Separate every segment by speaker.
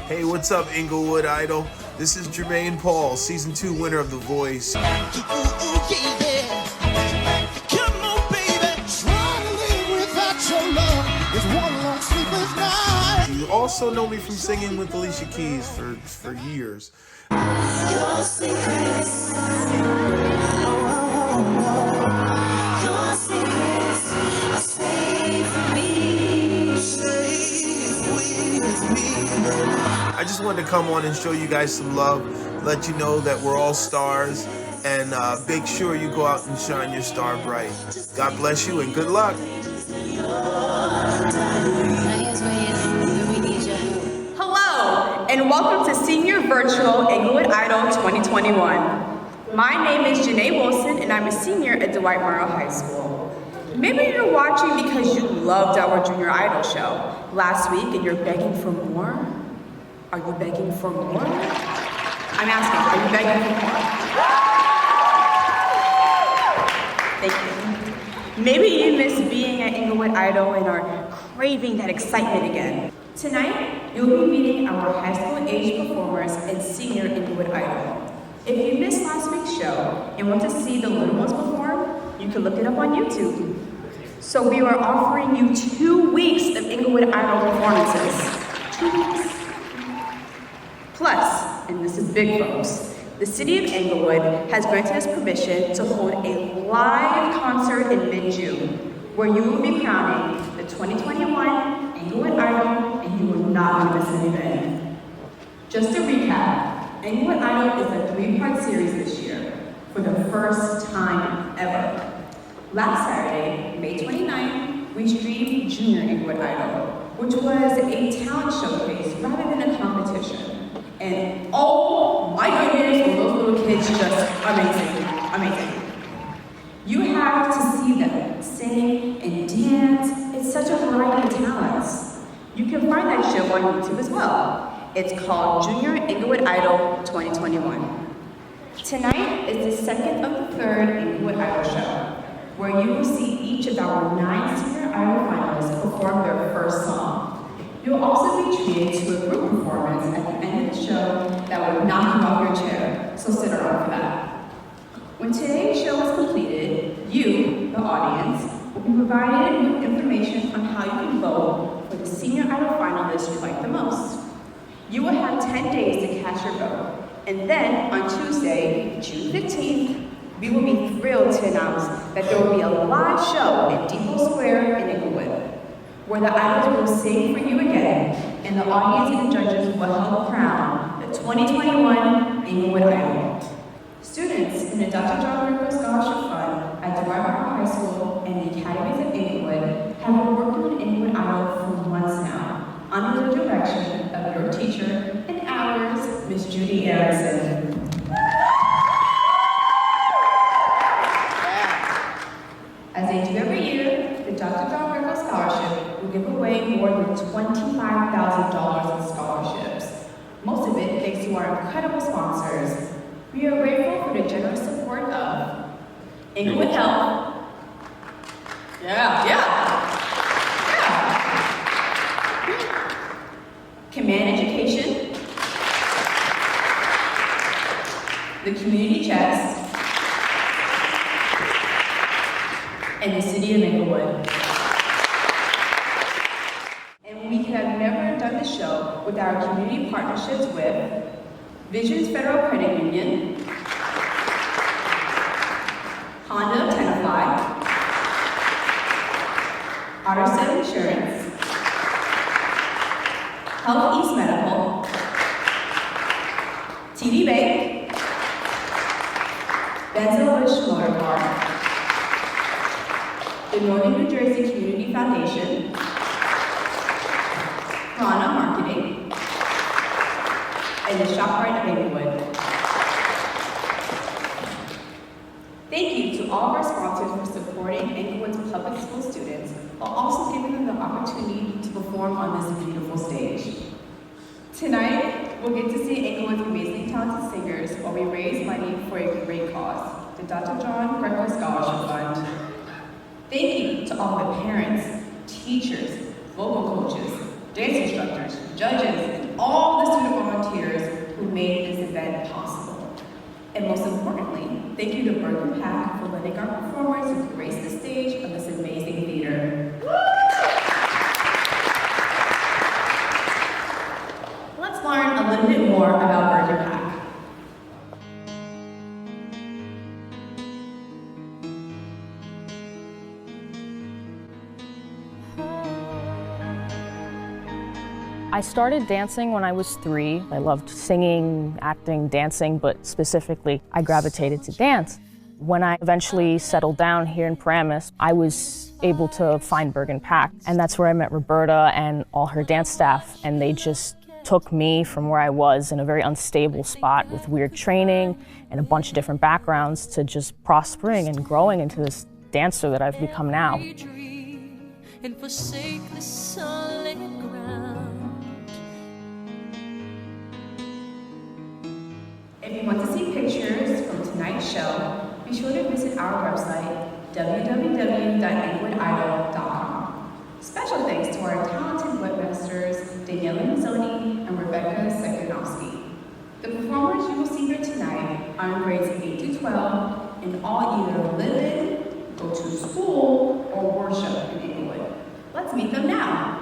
Speaker 1: Hey, what's up, Inglewood Idol? This is Jermaine Paul, Season 2 winner of The Voice. You also know me from singing with Alicia Keys for years. Your secrets. Your secrets are safe with me. Safe with me. I just wanted to come on and show you guys some love, let you know that we're all stars, and make sure you go out and shine your star bright. God bless you and good luck.
Speaker 2: Hello, and welcome to Senior Virtual Inglewood Idol 2021. My name is Janae Wilson, and I'm a senior at Dwight Morrow High School. Maybe you're watching because you loved our Junior Idol show last week and you're begging for more. Are you begging for more? I'm asking, are you begging for more? Thank you. Maybe you miss being at Inglewood Idol and are craving that excitement again. Tonight, you'll be meeting our high school age performers and senior Inglewood Idol. If you missed last week's show and want to see the little ones perform, you can look it up on YouTube. So we are offering you 2 weeks of Inglewood Idol performances. 2 weeks. Plus, and this is big folks, the City of Inglewood has granted us permission to hold a live concert in mid-June, where you will be crowning the 2021 Inglewood Idol, and you will not miss anything. Just to recap, Inglewood Idol is a 3-part series this year, for the first time ever. Last Saturday, May 29th, we streamed Junior Inglewood Idol, which was a talent showcase rather than a competition. And oh my goodness, were those little kids just amazing, amazing. You have to see them sing and dance. It's such a variety of talents. You can find that show on YouTube as well. It's called Junior Inglewood Idol 2021. Tonight is the second of the third Inglewood Idol show, where you will see each of our 9 senior Idol finalists perform their first song. You'll also be treated to a group performance at the end of the show that will knock you off your chair, so sit around for that. When today's show is completed, you, the audience, will be provided with information on how you can vote for the senior Idol finalists you like the most. You will have 10 days to cast your vote, and then on Tuesday, June 15th, we will be thrilled to announce that there will be a live show at Depot Square in Inglewood, where the idols will sing for you again, and the audience and the judges will help crown the 2021 Inglewood Idol. Students in the Dr. John Rickles Scholarship Fund at Dwight Morrow High School and the Academies of Inglewood have been working on Inglewood Idol for months now, under the direction of your teacher and ours, Miss Judy Erickson. As they do every year, the Dr. John Rickles Scholarship will give away more than $25,000 in scholarships. Most of it thanks to our incredible sponsors. We are grateful for the generous support of Inglewood Health. Command Education, the Community Chest, and the City of Inglewood. And we could have never done the show without our community partnerships with Visions Federal Credit Union, Honda of Tenafly, Artisan Insurance, Health East Medical, TD Bank, Benzo Bush Motor Car, the Northern New Jersey Community Foundation, Prana Marketing, and the ShopRite of Inglewood. Thank you to all of our sponsors for supporting Inglewood's public school students, while also giving them the opportunity to perform on this beautiful stage. Tonight, we'll get to see Inglewood's amazingly talented singers while we raise money for a great cause, the Dr. John Rickles Scholarship Fund. Thank you to all the parents, teachers, vocal coaches, dance instructors, judges, and all the students Pack for letting our performers grace the stage of this amazing theater. Let's learn a little bit more about Virgin Pack.
Speaker 3: I started dancing when I was 3. I loved singing, acting, dancing, but specifically I gravitated to dance. When I eventually settled down here in Paramus, I was able to find Bergen Pack, and that's where I met Roberta and all her dance staff, and they just took me from where I was in a very unstable spot with weird training and a bunch of different backgrounds to just prospering and growing into this dancer that I've become now.
Speaker 4: And forsake the solid ground.
Speaker 2: If you want to see pictures from tonight's show, be sure to visit our website, www.englewoodidol.com. Special thanks to our talented webmasters, Daniela Mazzoni and Rebecca Sekunowski. The performers you will see here tonight are in grades 8 to 12 and all either live in, go to school, or worship in Englewood. Let's meet them now.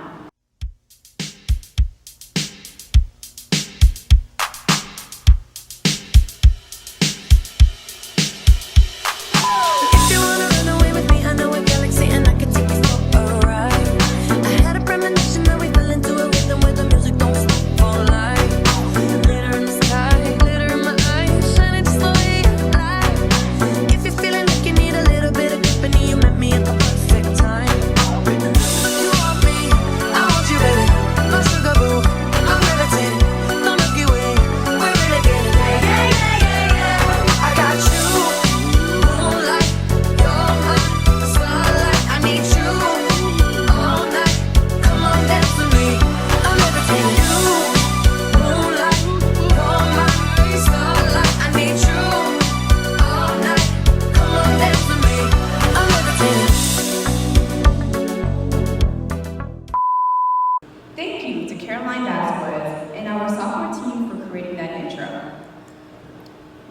Speaker 2: Thank you to Caroline Vasquez and our sophomore team for creating that intro.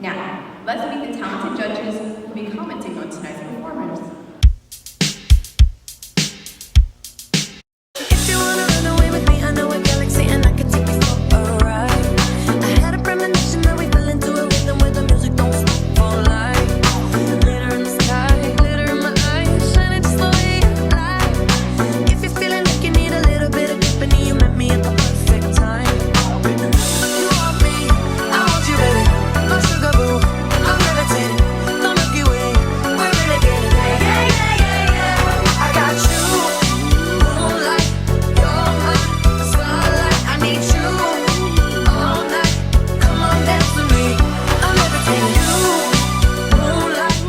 Speaker 2: Now, let's meet the talented judges who will be commenting on tonight's performers.
Speaker 4: If you wanna run away with me, I know a galaxy and I can take you for a ride. I had a premonition that we fell into a rhythm where the music don't stop for life. Glitter in the sky, glitter in my eyes, shining just the way you like. If you're feeling like you need a little bit of company, you met me at the perfect time. You want me, I want you, baby. My sugar boo, I'm levitating. The Milky Way, we're really getting it. Yeah, yeah, yeah, yeah. I got you, moonlight. You're my starlight. I need you all night. Come on, dance with me. I'm levitating. You, moonlight.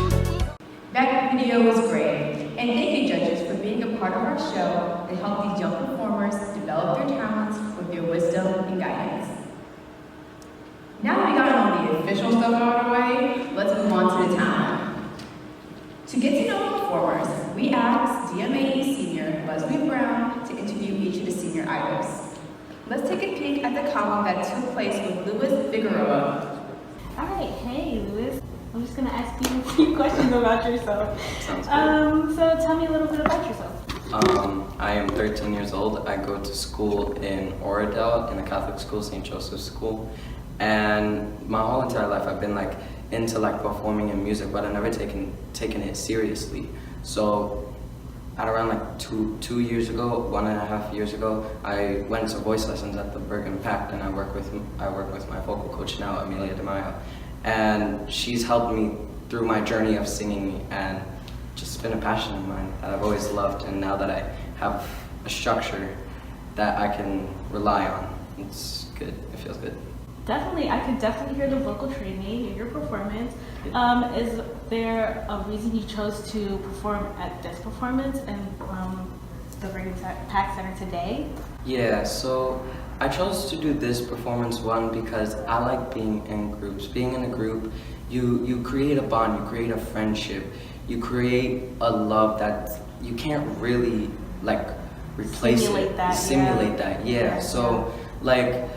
Speaker 2: That video was great, and thank you judges for being a part of our show to help these young performers develop their talents with your wisdom and guidance. Now that we got all the official stuff out of the way, let's move on to the talent. To get to know the performers, we asked DMAE senior Leslie Brown to interview each of the senior idols. Let's take a peek at the column that took place with Louis Figueroa.
Speaker 5: All right, hey Louis. I'm just gonna ask you a few questions about yourself.
Speaker 6: Sounds good.
Speaker 5: So tell me a little bit about yourself.
Speaker 6: I am 13 years old. I go to school in Oradell in a Catholic school, St. Joseph's School. And my whole entire life I've been like into like performing in music, but I've never taken it seriously. So at around like two years ago, 1.5 years ago, I went to voice lessons at the Bergen Pack, and I work with my vocal coach now, Amelia DeMaio. And she's helped me through my journey of singing, and just been a passion of mine that I've always loved. And now that I have a structure that I can rely on, it's good. It feels good.
Speaker 5: Definitely, I could definitely hear the vocal training in your performance. Is there a reason you chose to perform at this performance in the Bergen Pack Center today?
Speaker 6: Yeah, so I chose to do this performance because I like being in groups. Being in a group, you create a bond, you create a friendship, you create a love that you can't really like replace
Speaker 5: Simulate that,
Speaker 6: Simulate that, yeah. So like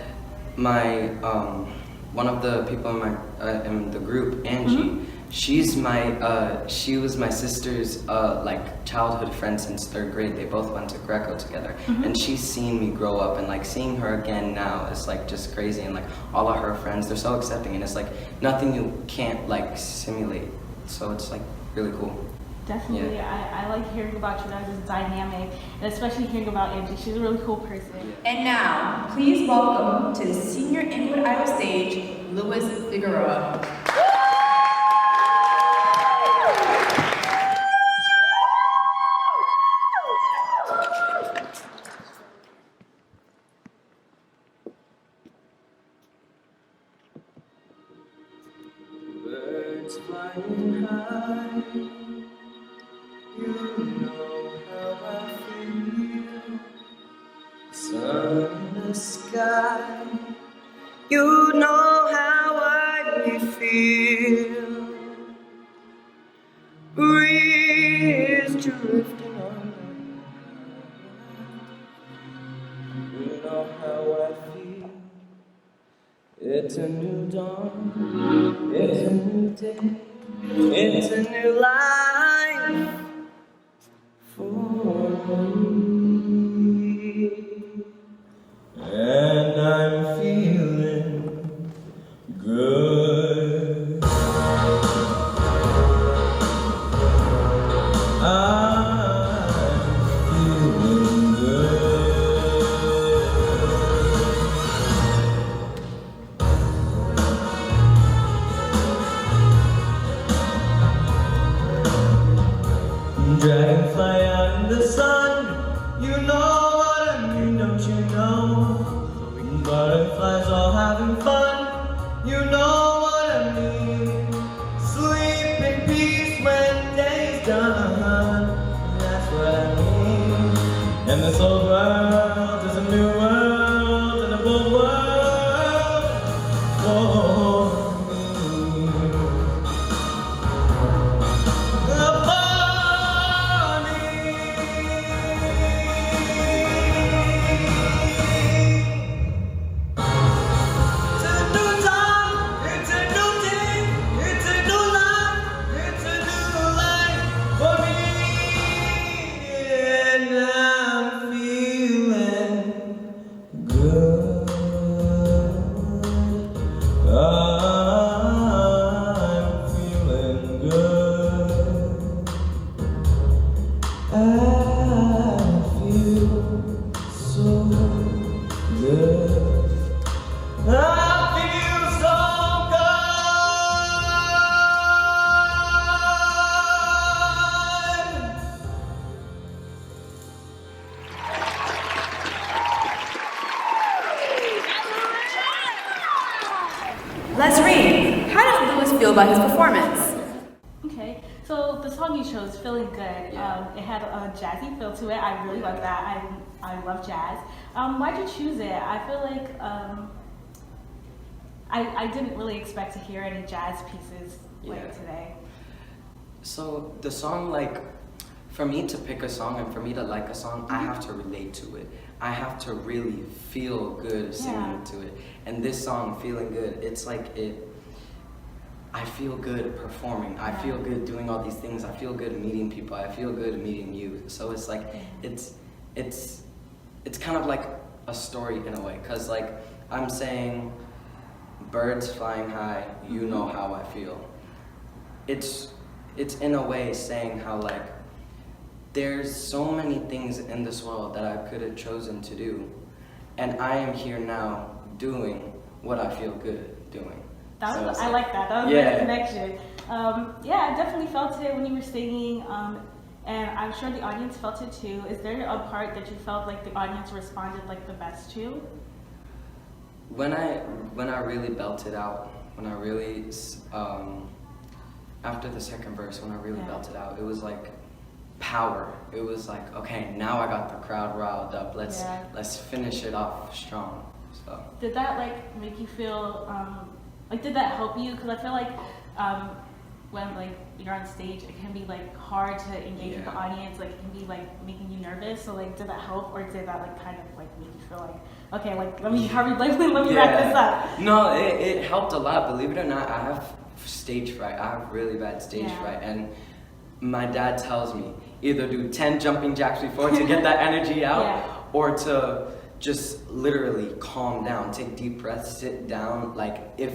Speaker 6: my one of the people in the group, Angie, She was my sister's like childhood friend since 3rd grade. They both went to Greco together, and she's seen me grow up, and like seeing her again now is like just crazy. And like all of her friends, they're so accepting, and it's like nothing you can't like simulate. So it's like really cool.
Speaker 5: Definitely,
Speaker 6: Yeah.
Speaker 5: I like hearing about you guys' dynamic, and especially hearing about Angie. She's a really cool person.
Speaker 2: And now, please welcome to the senior Inglewood Iowa stage, Louis Figueroa.
Speaker 6: Birds flying high, you know how I feel. Sun in the sky, you know how I feel. Breeze drifting on, you know how I feel. It's a new dawn, it's a new day, it's a new life for me. And I'm feeling good. I'm feeling good. Dragonfly out in the sun, you know what I mean, don't you know? Butterflies all having fun, you know what I mean. Sleep in peace when day's done, that's what I mean. And this old world is a new world, and a bold world for me.
Speaker 2: Let's read. How did Louis feel about his performance?
Speaker 5: Okay, so the song you chose, Feeling Good, it had a jazzy feel to it. I really love that. I love jazz. Why'd you choose it? I feel like I didn't really expect to hear any jazz pieces like today.
Speaker 6: So the song, like, for me to pick a song and for me to like a song, I have to relate to it. I have to really feel good singing to it. And this song, Feeling Good, it's like I feel good performing. I feel good doing all these things. I feel good meeting people. I feel good meeting you. So it's like, it's kind of like a story in a way. Cause like, I'm saying, birds flying high, you know how I feel. It's in a way saying how like, there's so many things in this world that I could have chosen to do, and I am here now doing what I feel good doing.
Speaker 5: That was,
Speaker 6: So
Speaker 5: I like that. That was a good connection. Yeah, I definitely felt it when you were singing, and I'm sure the audience felt it too. Is there a part that you felt like the audience responded like the best to?
Speaker 6: When I really belted out, when I really after the second verse, when I really belted out, it was like power. It was like, okay, now I got the crowd riled up. Let's finish it off strong. So
Speaker 5: Did that like make you feel like, did that help you? Because I feel like when like you're on stage, it can be like hard to engage with the audience. Like it can be like making you nervous. So like, did that help, or did that like kind of like make you feel like, okay, like let me hurry, let me wrap this up?
Speaker 6: No, it helped a lot. Believe it or not, I have stage fright. I have really bad stage
Speaker 5: Yeah.
Speaker 6: fright, and my dad tells me either do 10 jumping jacks before to get that energy out,
Speaker 5: Yeah.
Speaker 6: or to just literally calm down, take deep breaths, sit down, like if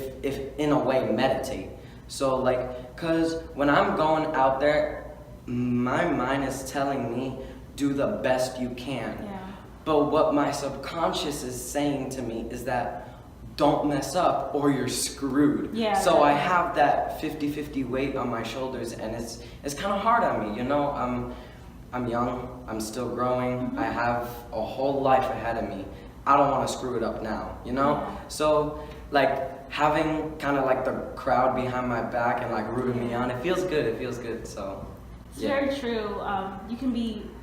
Speaker 6: in a way meditate. So like, cause when I'm going out there, my mind is telling me do the best you can.
Speaker 5: Yeah.
Speaker 6: But what my subconscious is saying to me is that don't mess up or you're screwed.
Speaker 5: Yeah,
Speaker 6: So I
Speaker 5: definitely.
Speaker 6: have that 50-50 weight on my shoulders, and it's kind of hard on me, you know? I'm young, I'm still growing, I have a whole life ahead of me. I don't want to screw it up now, you know?
Speaker 5: Yeah.
Speaker 6: So like having kind of like the crowd behind my back and like rooting me on, it feels good, so.
Speaker 5: It's
Speaker 6: Yeah.
Speaker 5: very true.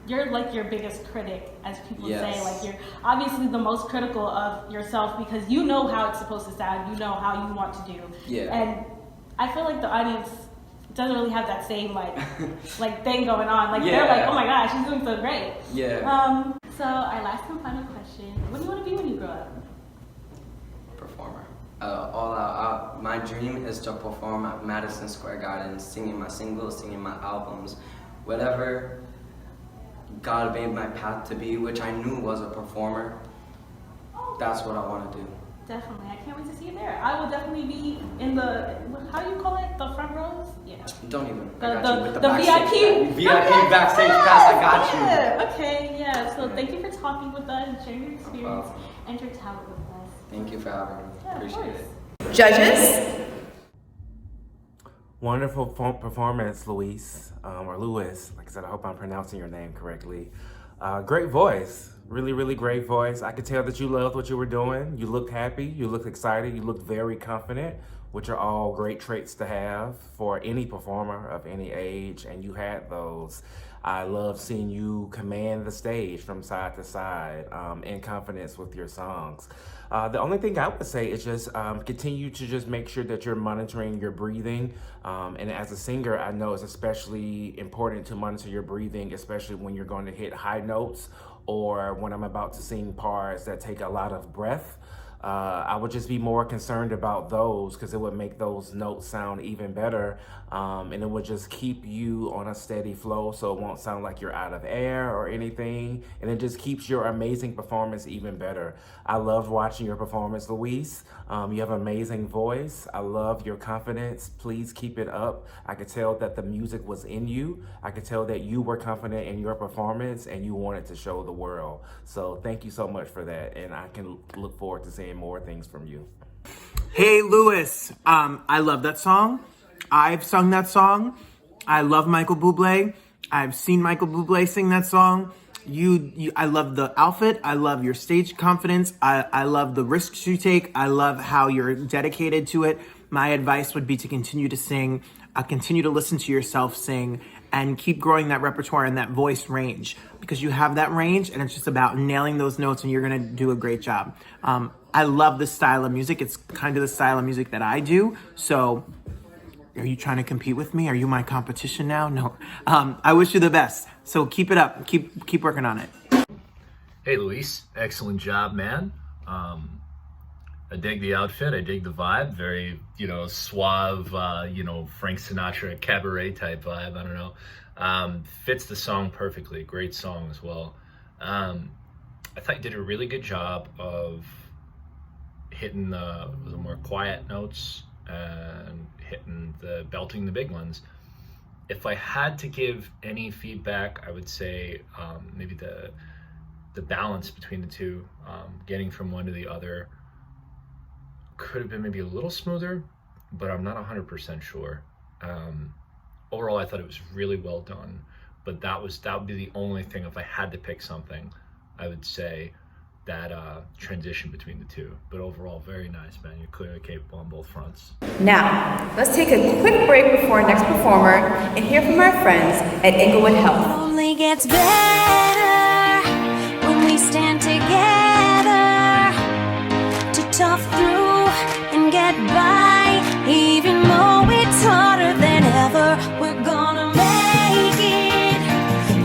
Speaker 5: You're like your biggest critic, as people say.
Speaker 6: Yes.
Speaker 5: Like you're obviously the most critical of yourself because you know how it's supposed to sound. You know how you want to do.
Speaker 6: Yeah.
Speaker 5: And I feel like the audience doesn't really have that same like thing going on. Like they're like,
Speaker 6: Yeah.
Speaker 5: oh my gosh, she's doing so great.
Speaker 6: Yeah.
Speaker 5: So our last and final question: what do you want to be when you grow up?
Speaker 6: Performer. All out. My dream is to perform at Madison Square Garden, singing my singles, singing my albums, whatever God made my path to be, which I knew was a performer. That's what I want to do.
Speaker 5: Definitely, I can't wait to see you there. I will definitely be in the how do you call it? The front rows? Yeah.
Speaker 6: Don't even. I
Speaker 5: The,
Speaker 6: got you with
Speaker 5: the
Speaker 6: backstage
Speaker 5: VIP.
Speaker 6: VIP backstage pass. I got you.
Speaker 5: Yeah. Okay, yeah. So thank you for talking with us, sharing your experience
Speaker 6: problem.
Speaker 5: and your talent with us.
Speaker 6: Thank you for having me.
Speaker 5: Yeah, of
Speaker 6: Appreciate
Speaker 5: course.
Speaker 6: it.
Speaker 2: Judges,
Speaker 7: Wonderful performance, Luis, or Louis. Like I said, I hope I'm pronouncing your name correctly. Great voice, really, really great voice. I could tell that you loved what you were doing. You looked happy, you looked excited, you looked very confident, which are all great traits to have for any performer of any age, and you had those. I love seeing you command the stage from side to side in confidence with your songs. The only thing I would say is just continue to just make sure that you're monitoring your breathing. And as a singer, I know it's especially important to monitor your breathing, especially when you're going to hit high notes or when I'm about to sing parts that take a lot of breath. I would just be more concerned about those because it would make those notes sound even better, and it would just keep you on a steady flow so it won't sound like you're out of air or anything, and it just keeps your amazing performance even better. I loved watching your performance, Luis. You have an amazing voice. I love your confidence. Please keep it up. I could tell that the music was in you. I could tell that you were confident in your performance and you wanted to show the world. So thank you so much for that, and I can look forward to seeing more things from you.
Speaker 1: Hey, Louis. I love that song. I've sung that song. I love Michael Bublé. I've seen Michael Bublé sing that song. I love the outfit. I love your stage confidence. I love the risks you take. I love how you're dedicated to it. My advice would be to continue to sing, continue to listen to yourself sing, and keep growing that repertoire and that voice range because you have that range and it's just about nailing those notes and you're going to do a great job. I love this style of music. It's kind of the style of music that I do. So are you trying to compete with me? Are you my competition now? No. I wish you the best. So keep it up. Keep working on it.
Speaker 8: Hey Luis, excellent job, man. I dig the outfit, I dig the vibe, very, suave, Frank Sinatra cabaret type vibe, I don't know. Fits the song perfectly, great song as well. I thought you did a really good job of hitting the more quiet notes and belting the big ones. If I had to give any feedback, I would say maybe the balance between the two, getting from one to the other, could have been maybe a little smoother, but I'm not 100% sure. Overall, I thought it was really well done, but that would be the only thing. If I had to pick something, I would say that transition between the two. But overall, very nice, man. You're clearly capable on both fronts.
Speaker 2: now let's take a quick break before our next performer and hear from our friends at Inglewood Health.
Speaker 4: It only gets better when we stand together to tough through and get by. Even though it's harder than ever, we're gonna make it.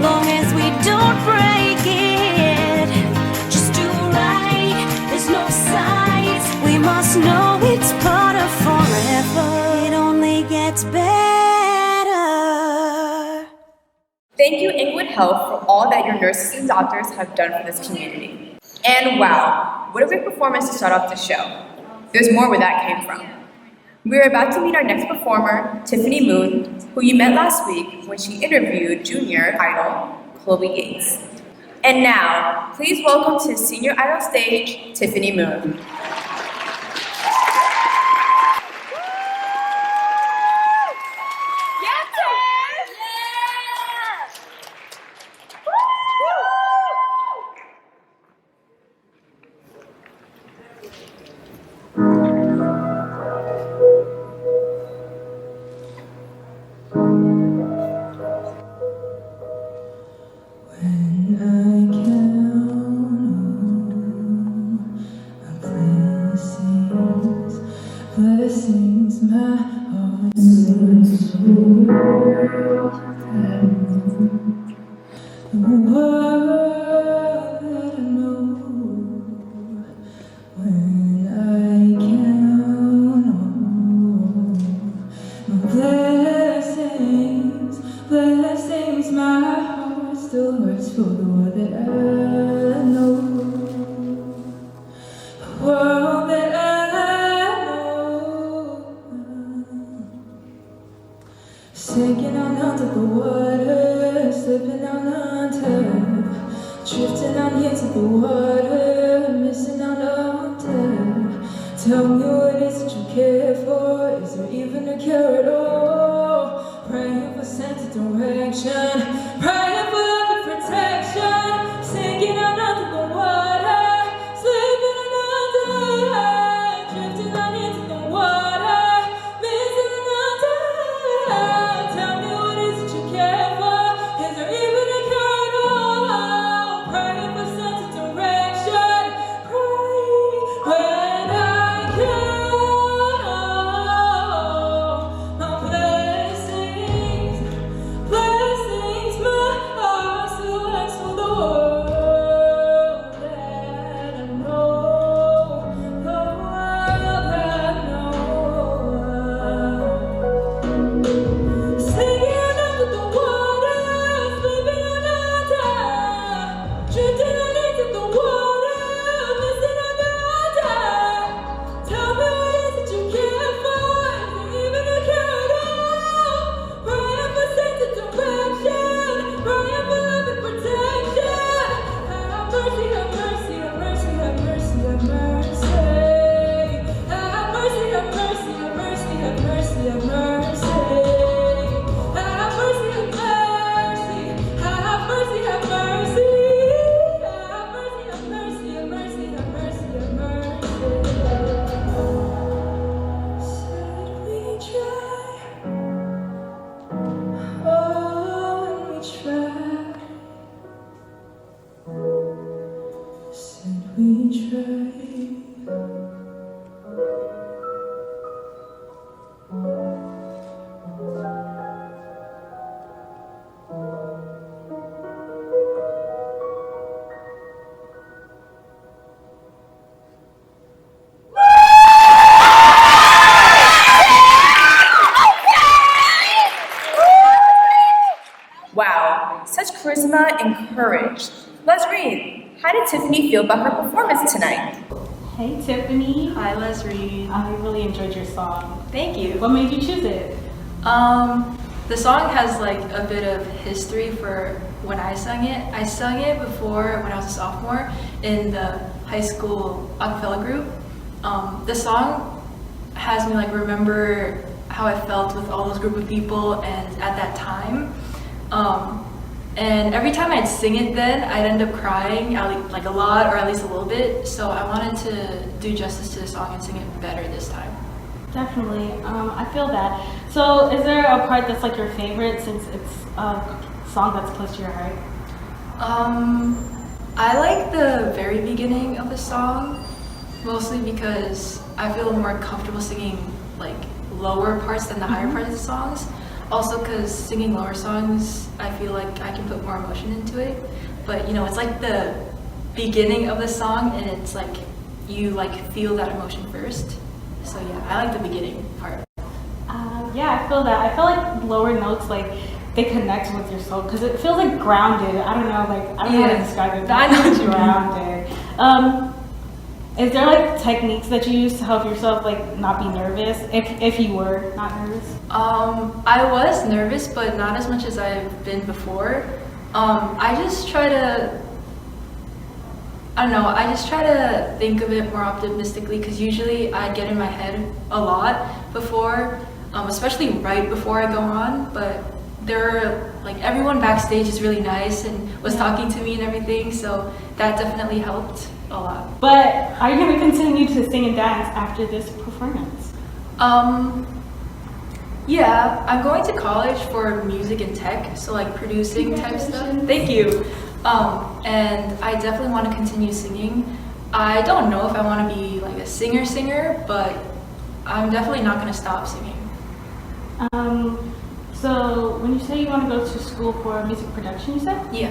Speaker 4: Long as we don't break it, just do right. There's no sides. We must know it's part of forever. It only day gets better.
Speaker 2: Thank you, Inglewood Health, for all that your nurses and doctors have done for this community. And wow, what a great performance to start off the show. There's more where that came from. We are about to meet our next performer, Tiffany Moon, who you met last week when she interviewed junior idol, Chloe Yates. And now, please welcome to Senior Idol stage, Tiffany Moon.
Speaker 9: Blessings, my heart sings the world that I know. When I count on my blessings, my heart still hurts for the world that I know. The world that I sinking on under the water, slipping on under, drifting on into the water, missing out on death. Tell me what is it you care for? Is there even a cure at all? Praying for sense of direction, praying for love and protection, sinking on under the water, slipping on under, drifting on into the water, missing out on death. Tell me what is it you care for? Is there even a cure at all? Praying for sense of direction. Pray when I count on my blessings. Blessings, my heart still hurts for the world that I know. The world that I know. Singing under the water, slipping on under, drifting underneath the water, missing under. Tell me what is it you care for? Is there even a cure at all? Praying for sense of direction, praying for love and protection. Have mercy, have mercy, have mercy, have mercy, have mercy. Have mercy, have mercy, have mercy, have mercy, have mercy. Have mercy, have mercy, have mercy, have mercy. Have mercy, have mercy, have mercy, have mercy, have mercy. Said we try, oh, and we try. Said we try.
Speaker 2: Wow, such charisma and courage. Leslie, how did Tiffany feel about her performance tonight?
Speaker 5: Hey Tiffany.
Speaker 10: Hi, Leslie.
Speaker 5: I really enjoyed your song.
Speaker 10: Thank you.
Speaker 5: What made you choose it?
Speaker 10: The song has like a bit of history for when I sang it. I sung it before when I was a sophomore in the high school acapella group. The song has me like remember how I felt with all those group of people and at that time. And every time I'd sing it then, I'd end up crying like a lot or at least a little bit. So I wanted to do justice to the song and sing it better this time.
Speaker 5: Definitely. I feel that. So is there a part that's like your favorite since it's a song that's close to your heart?
Speaker 10: I like the very beginning of the song, mostly because I feel more comfortable singing like lower parts than the higher parts of the songs. Also because singing lower songs, I feel like I can put more emotion into it. But you know, it's like the beginning of the song and it's like you like feel that emotion first. So yeah, I like the beginning part.
Speaker 5: Yeah, I feel that. I feel like lower notes, like, they connect with your soul because it feels like grounded. I don't know, like, I don't know how to describe it.
Speaker 10: I know what you mean.
Speaker 5: Grounded. Is there like techniques that you use to help yourself like not be nervous if you were not nervous?
Speaker 10: I was nervous, but not as much as I've been before. I just try to think of it more optimistically because usually I get in my head a lot before, especially right before I go on. But everyone backstage is really nice and was talking to me and everything, so that definitely helped a lot.
Speaker 5: But are you going to continue to sing and dance after this performance?
Speaker 10: Yeah, I'm going to college for music and tech, so like producing type stuff. Thank you. And I definitely want to continue singing. I don't know if I want to be like a singer, but I'm definitely not going to stop singing.
Speaker 5: So when you say you want to go to school for music production, you said?
Speaker 10: Yeah.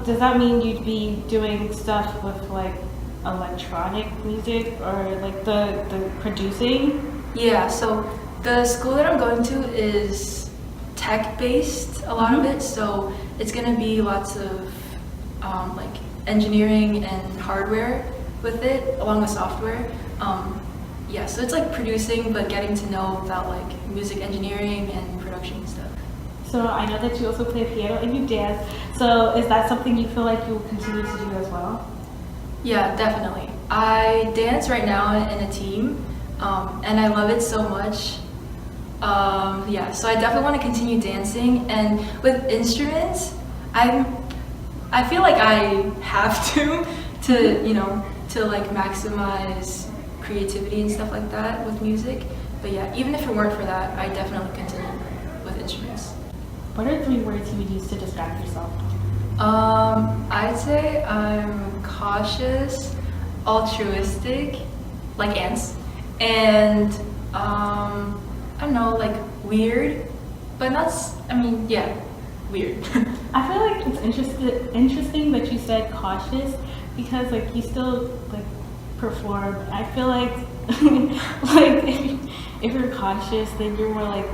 Speaker 5: Does that mean you'd be doing stuff with like electronic music or like the producing?
Speaker 10: Yeah, so the school that I'm going to is tech-based, a lot of it, so it's going to be lots of like engineering and hardware with it, along with software. Yeah, so it's like producing, but getting to know about like music engineering and production and stuff.
Speaker 5: So I know that you also play piano and you dance. So is that something you feel like you will continue to do as well?
Speaker 10: Yeah, definitely. I dance right now in a team, and I love it so much. Yeah, so I definitely want to continue dancing. And with instruments, I feel like I have to like maximize creativity and stuff like that with music. But yeah, even if it weren't for that, I definitely continue with instruments.
Speaker 5: What are 3 words you would use to describe yourself?
Speaker 10: I'd say I'm cautious, altruistic, like ants, and I don't know, like weird, but not. Yeah, weird.
Speaker 5: I feel like it's interesting that you said cautious because like you still like perform. I feel like like if you're cautious, then you're more like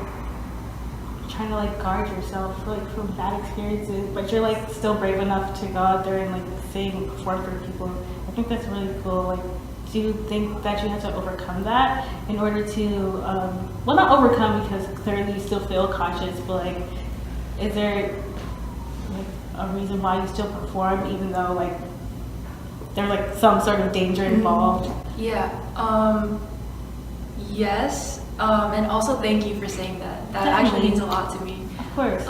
Speaker 5: trying to like guard yourself like from bad experiences, but you're like still brave enough to go out there and like sing and perform for people. I think that's really cool. Like, do you think that you have to overcome that in order to well, not overcome because clearly you still feel cautious, but like is there like a reason why you still perform even though like there's like some sort of danger involved?
Speaker 10: Yeah. Yes. And also thank you for saying that. That actually means a lot to me.
Speaker 5: Of course.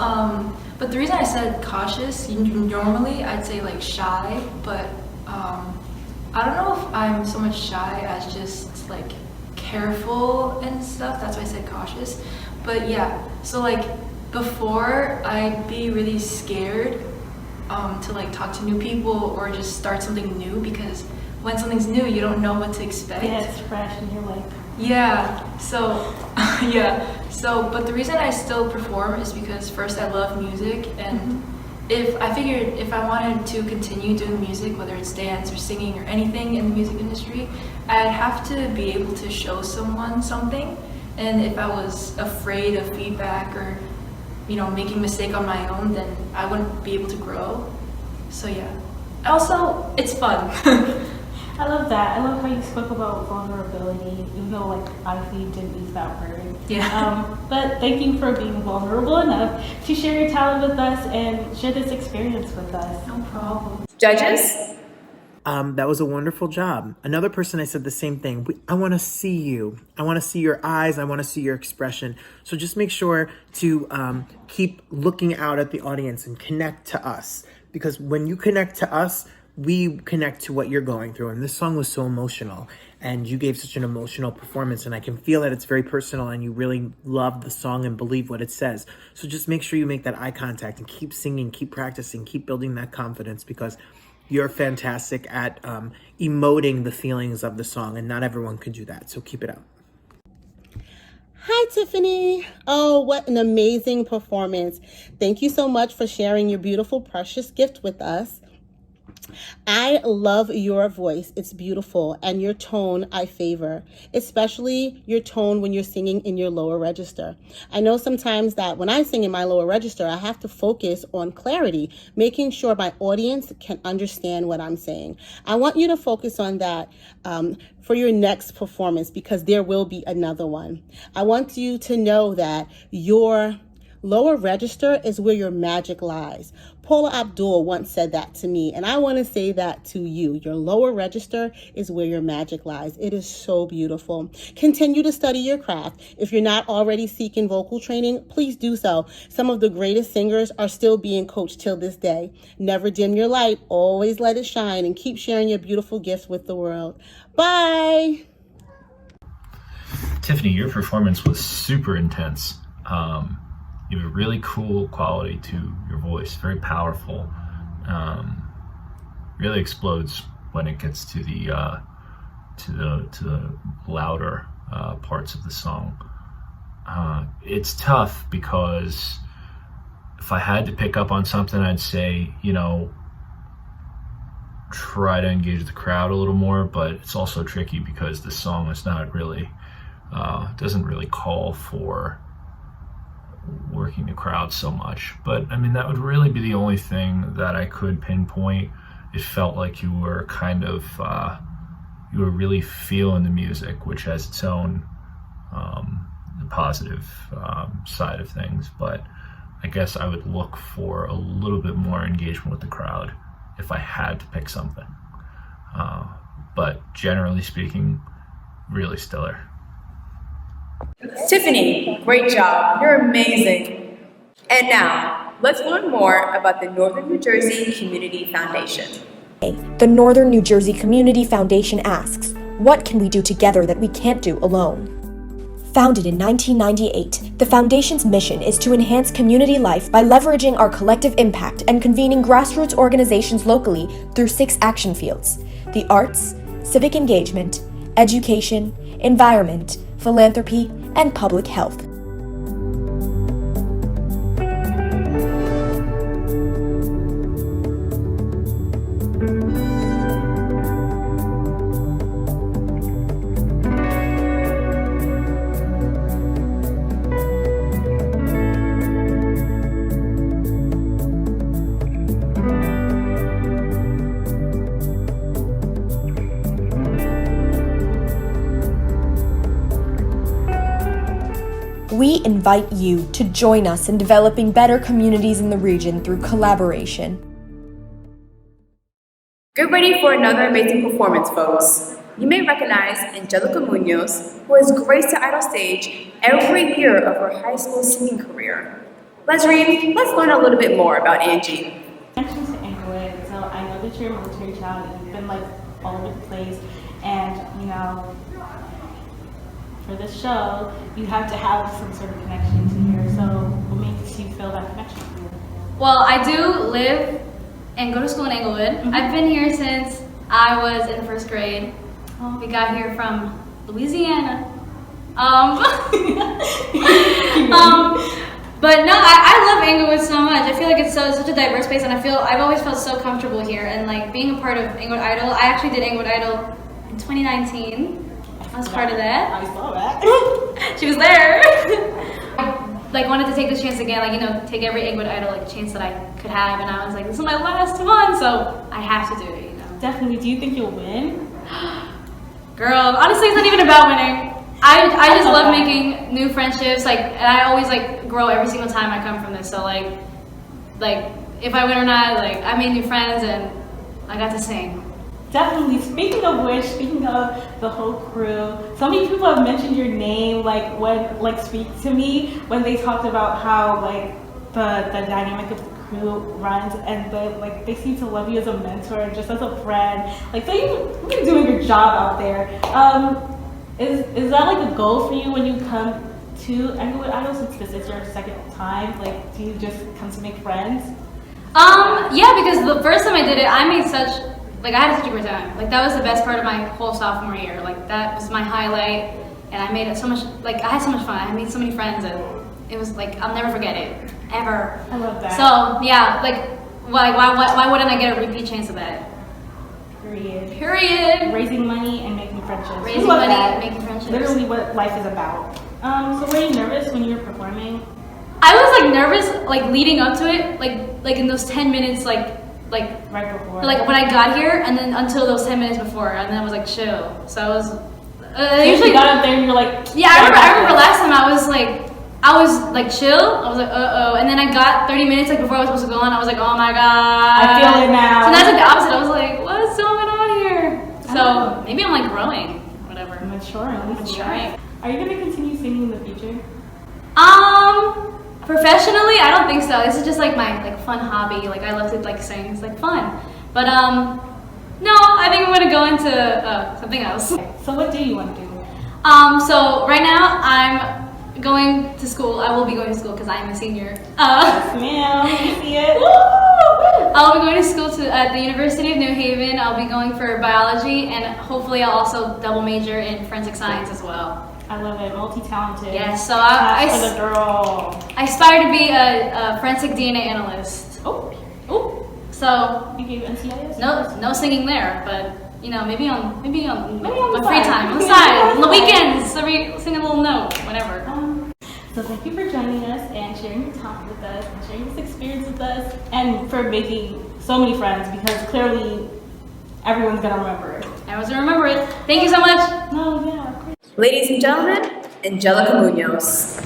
Speaker 10: But the reason I said cautious, normally I'd say like shy, but I don't know if I'm so much shy as just like careful and stuff. That's why I said cautious. But yeah, so like before I'd be really scared to like talk to new people or just start something new because when something's new, you don't know what to expect.
Speaker 5: Yeah, it's fresh and you're like.
Speaker 10: Yeah, so, but the reason I still perform is because first I love music, and if I wanted to continue doing music, whether it's dance or singing or anything in the music industry, I'd have to be able to show someone something, and if I was afraid of feedback or, making a mistake on my own, then I wouldn't be able to grow, so yeah. Also, it's fun.
Speaker 5: I love that. I love how you spoke about vulnerability, even though like obviously you didn't use that word.
Speaker 10: Yeah.
Speaker 5: But thank you for being vulnerable enough to share your talent with us and share this experience with us.
Speaker 10: No problem.
Speaker 2: Judges?
Speaker 11: That was a wonderful job. Another person, I said the same thing. I want to see you. I want to see your eyes. I want to see your expression. So just make sure to keep looking out at the audience and connect to us. Because when you connect to us, we connect to what you're going through. And this song was so emotional. And you gave such an emotional performance. And I can feel that it's very personal and you really love the song and believe what it says. So just make sure you make that eye contact and keep singing, keep practicing, keep building that confidence because you're fantastic at emoting the feelings of the song, and not everyone can do that. So keep it up.
Speaker 12: Hi, Tiffany. Oh, what an amazing performance. Thank you so much for sharing your beautiful, precious gift with us. I love your voice. It's beautiful. And your tone I favor, especially your tone when you're singing in your lower register. I know sometimes that when I sing in my lower register, I have to focus on clarity, making sure my audience can understand what I'm saying. I want you to focus on that for your next performance, because there will be another one. I want you to know that your lower register is where your magic lies. Paula Abdul once said that to me, and I want to say that to you. Your lower register is where your magic lies. It is so beautiful. Continue to study your craft. If you're not already seeking vocal training, please do so. Some of the greatest singers are still being coached till this day. Never dim your light. Always let it shine, and keep sharing your beautiful gifts with the world. Bye.
Speaker 8: Tiffany, your performance was super intense. You have a really cool quality to your voice, very powerful. Really explodes when it gets to the louder parts of the song. It's tough because if I had to pick up on something, I'd say, try to engage the crowd a little more, but it's also tricky because the song is not really, doesn't really call for working the crowd so much. But I mean, that would really be the only thing that I could pinpoint. It felt like you were kind of, you were really feeling the music, which has its own positive side of things. But I guess I would look for a little bit more engagement with the crowd if I had to pick something. But generally speaking, really stellar.
Speaker 2: Tiffany, great job. You're amazing. And now, let's learn more about the Northern New Jersey Community Foundation.
Speaker 13: The Northern New Jersey Community Foundation asks, what can we do together that we can't do alone? Founded in 1998, the Foundation's mission is to enhance community life by leveraging our collective impact and convening grassroots organizations locally through 6 action fields: the arts, civic engagement, education, environment, philanthropy, and public health. We invite you to join us in developing better communities in the region through collaboration.
Speaker 2: Get ready for another amazing performance, folks. You may recognize Angelica Munoz, who has graced the Idol stage every year of her high school singing career. Let's learn a little bit more about Angie.
Speaker 5: Connections to Inglewood. So I know that you're a military child and you've been like all over the place, and for this show, you have to have some sort of connection to here. So what makes you feel that connection?
Speaker 14: Well, I do live and go to school in Inglewood.
Speaker 5: Mm-hmm.
Speaker 14: I've been here since I was in 1st grade. We got here from Louisiana. But no, I love Inglewood so much. I feel like it's such a diverse place, and I've always felt so comfortable here. And like being a part of Inglewood Idol, I actually did Inglewood Idol in 2019. I was part of that.
Speaker 5: I saw that.
Speaker 14: She was there. I wanted to take this chance again, take every Inglewood Idol chance that I could have, and I was like, this is my last one, so I have to do it.
Speaker 5: Definitely. Do you think you'll win?
Speaker 14: Girl, honestly, it's not even about winning. I just love making new friendships, and I always grow every single time I come from this. So if I win or not, I made new friends and I got to sing.
Speaker 5: Definitely. Speaking of which, speaking of the whole crew, so many people have mentioned your name, speak to me when they talked about how the dynamic of the crew runs, and they seem to love you as a mentor and just as a friend. So you've been doing your job out there. Is that a goal for you when you come to Inglewood Idol, since this is your 2nd time? Do you just come to make friends?
Speaker 14: Yeah, because the first time I did it, I made such. I had such a great time. That was the best part of my whole sophomore year. That was my highlight, and I made it so much. I had so much fun. I made so many friends, and it was I'll never forget it, ever.
Speaker 5: I love that.
Speaker 14: So yeah, why wouldn't I get a repeat chance of that?
Speaker 5: Period.
Speaker 14: Period.
Speaker 5: Raising money and making friendships.
Speaker 14: Raising
Speaker 5: We love
Speaker 14: money
Speaker 5: that.
Speaker 14: and making friendships.
Speaker 5: Literally what life is about. So were you nervous when you were performing?
Speaker 14: I was like nervous, like leading up to it, like in those 10 minutes, like
Speaker 5: right before.
Speaker 14: like when I got here, and then until those 10 minutes before, and then I was like chill. So I was
Speaker 5: So you got up there and you're like,
Speaker 14: yeah. I remember last time I was like chill. I was like and then I got 30 minutes like before I was supposed to go on. I was like, oh my god.
Speaker 5: I feel it now.
Speaker 14: So that's like the opposite. I was like, what's going on here? So maybe I'm like growing, whatever.
Speaker 5: Maturing.
Speaker 14: Maturing.
Speaker 5: Are you gonna continue singing in the future?
Speaker 14: Professionally, I don't think so. This is just like my like fun hobby. Like I love to like sing. It's like fun. But no, I think I'm gonna go into something else.
Speaker 5: So what do you want to do?
Speaker 14: So right now I'm going to school. I will be going to school because I am a senior.
Speaker 5: Yes, ma'am. You see it.
Speaker 14: Woo! I'll be going to school at the University of New Haven. I'll be going for biology, and hopefully I'll also double major in forensic science as well.
Speaker 5: I love it. Multi-talented.
Speaker 14: Yes, so
Speaker 5: For the girl.
Speaker 14: I aspire to be a forensic DNA analyst.
Speaker 5: Oh.
Speaker 14: So
Speaker 5: You gave NCIS?
Speaker 14: no singing there, but you know maybe on
Speaker 5: Maybe on
Speaker 14: my
Speaker 5: the
Speaker 14: free
Speaker 5: side.
Speaker 14: time on the
Speaker 5: Yeah,
Speaker 14: side
Speaker 5: on
Speaker 14: on
Speaker 5: the
Speaker 14: the
Speaker 5: side.
Speaker 14: weekends. Sing a little note, whatever.
Speaker 5: So thank you for joining us and sharing your time with us and sharing this experience with us and for making so many friends because clearly everyone's gonna remember it.
Speaker 14: Everyone's gonna remember it. Thank you so much.
Speaker 5: No, yeah, of course.
Speaker 2: Ladies and gentlemen, Angelica Munoz.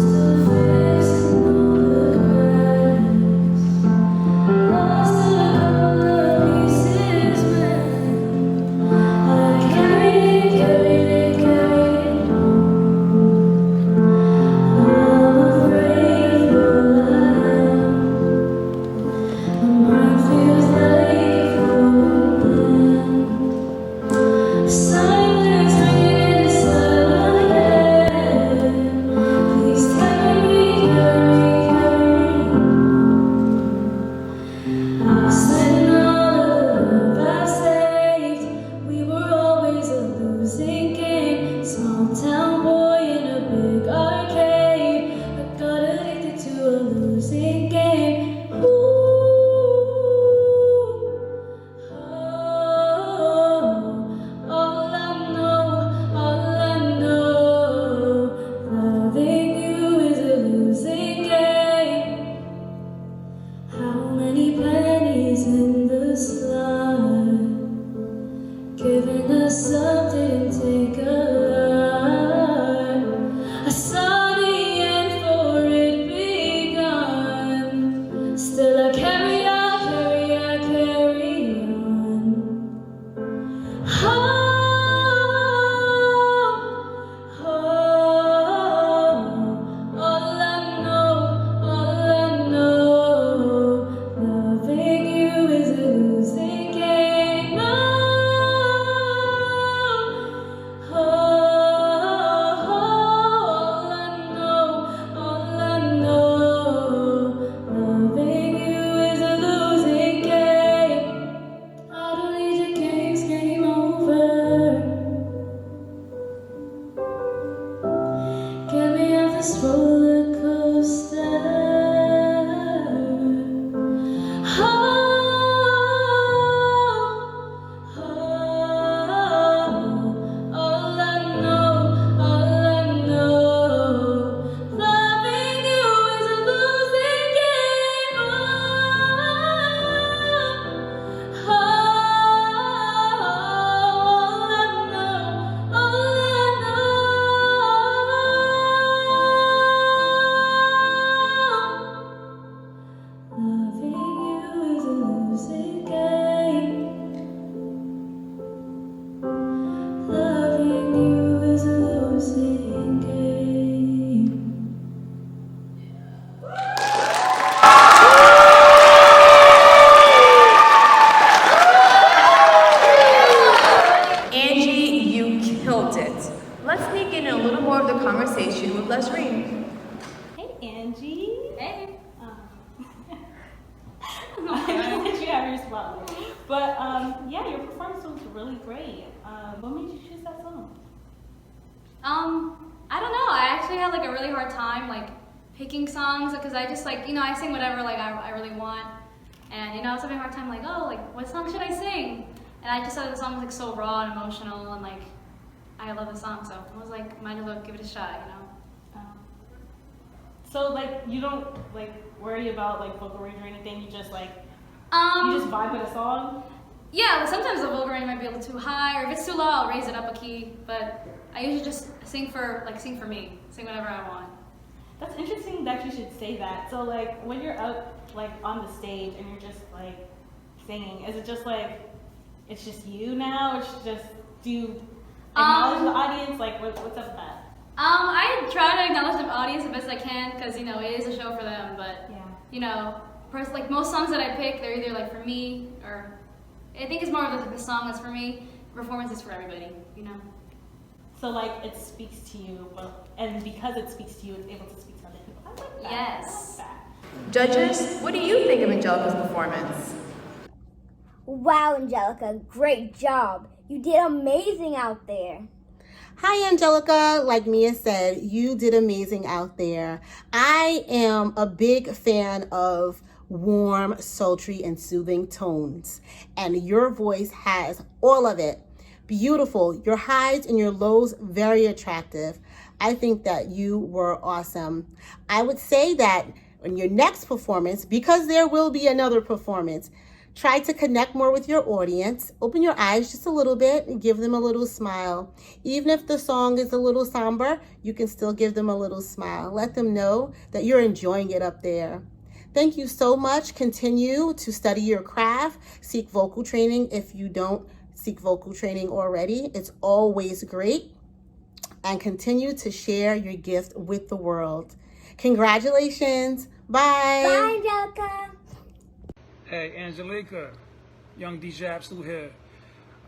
Speaker 9: Still fixing all the
Speaker 5: Angie.
Speaker 14: Hey.
Speaker 5: That you have your spotlight. But yeah, your performance was really great. What made you choose that song?
Speaker 14: I don't know. I actually had like a really hard time like picking songs because I just like, you know, I sing whatever like I really want. And you know, I was having a hard time like, oh, like what song should I sing? And I just thought the song was like so raw and emotional and like I love the song, so I was like, might as well give it a shot, you know.
Speaker 5: So like you don't like worry about like vocal range or anything. You just like you just vibe with a song.
Speaker 14: Yeah, but sometimes the vocal range might be a little too high, or if it's too low, I'll raise it up a key. But I usually just sing for me, sing whatever I want.
Speaker 5: That's interesting that you should say that. So like when you're up like on the stage and you're just like singing, is it just like it's just you now? It's just do you acknowledge the audience? Like what's up with that?
Speaker 14: I try to acknowledge the audience the best I can because you know it is a show for them. But
Speaker 5: yeah,
Speaker 14: you know, like most songs that I pick, they're either like for me or I think it's more of the song that's for me. The performance is for everybody, you know.
Speaker 5: So like it speaks to you, and because it speaks to you, it's able to speak to other people. I like that.
Speaker 14: Yes.
Speaker 5: I like that.
Speaker 2: Judges, what do you think of Angelica's performance?
Speaker 15: Wow, Angelica, great job. You did amazing out there.
Speaker 12: Hi, Angelica. Like Mia said, you did amazing out there. I am a big fan of warm, sultry, and soothing tones. And your voice has all of it. Beautiful. Your highs and your lows, very attractive. I think that you were awesome. I would say that in your next performance, because there will be another performance, try to connect more with your audience. Open your eyes just a little bit and give them a little smile. Even if the song is a little somber, you can still give them a little smile. Let them know that you're enjoying it up there. Thank you so much. Continue to study your craft. Seek vocal training if you don't seek vocal training already. It's always great. And continue to share your gift with the world. Congratulations. Bye.
Speaker 15: Bye, Angelica.
Speaker 16: Hey, Angelica, young DJ Absolute here.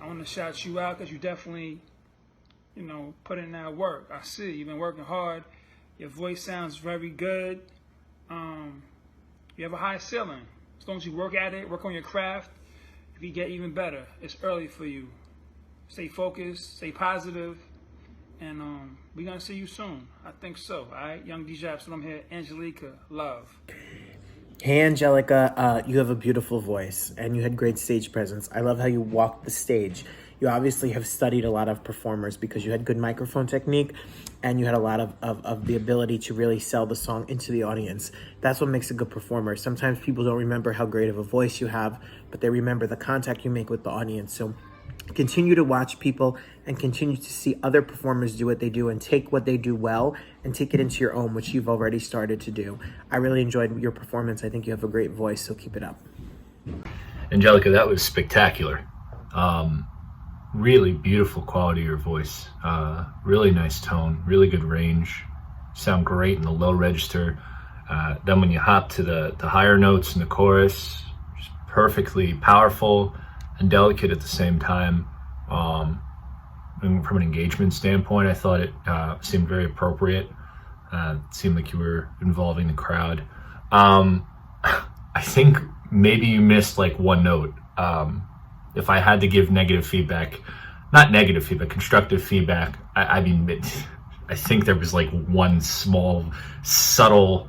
Speaker 16: I want to shout you out because you definitely, you know, put in that work. I see you've been working hard. Your voice sounds very good. You have a high ceiling. As long as you work at it, work on your craft, you get even better. It's early for you. Stay focused, stay positive, and we're going to see you soon. I think so, all right? Young DJ Absolute, I'm here. Angelica, love.
Speaker 11: Hey, Angelica, you have a beautiful voice and you had great stage presence. I love how you walked the stage. You obviously have studied a lot of performers because you had good microphone technique and you had a lot of the ability to really sell the song into the audience. That's what makes a good performer. Sometimes people don't remember how great of a voice you have, but they remember the contact you make with the audience. So continue to watch people and continue to see other performers do what they do and take what they do well and take it into your own, which you've already started to do. I really enjoyed your performance. I think you have a great voice, so keep it up.
Speaker 8: Angelica, that was spectacular. Really beautiful quality of your voice. Really nice tone, really good range. Sound great in the low register. Then when you hop to the higher notes in the chorus, just perfectly powerful and delicate at the same time. And from an engagement standpoint, I thought it seemed very appropriate. It seemed like you were involving the crowd. I think maybe you missed like one note. If I had to give negative feedback, not negative feedback, constructive feedback, I mean, I think there was like one small, subtle,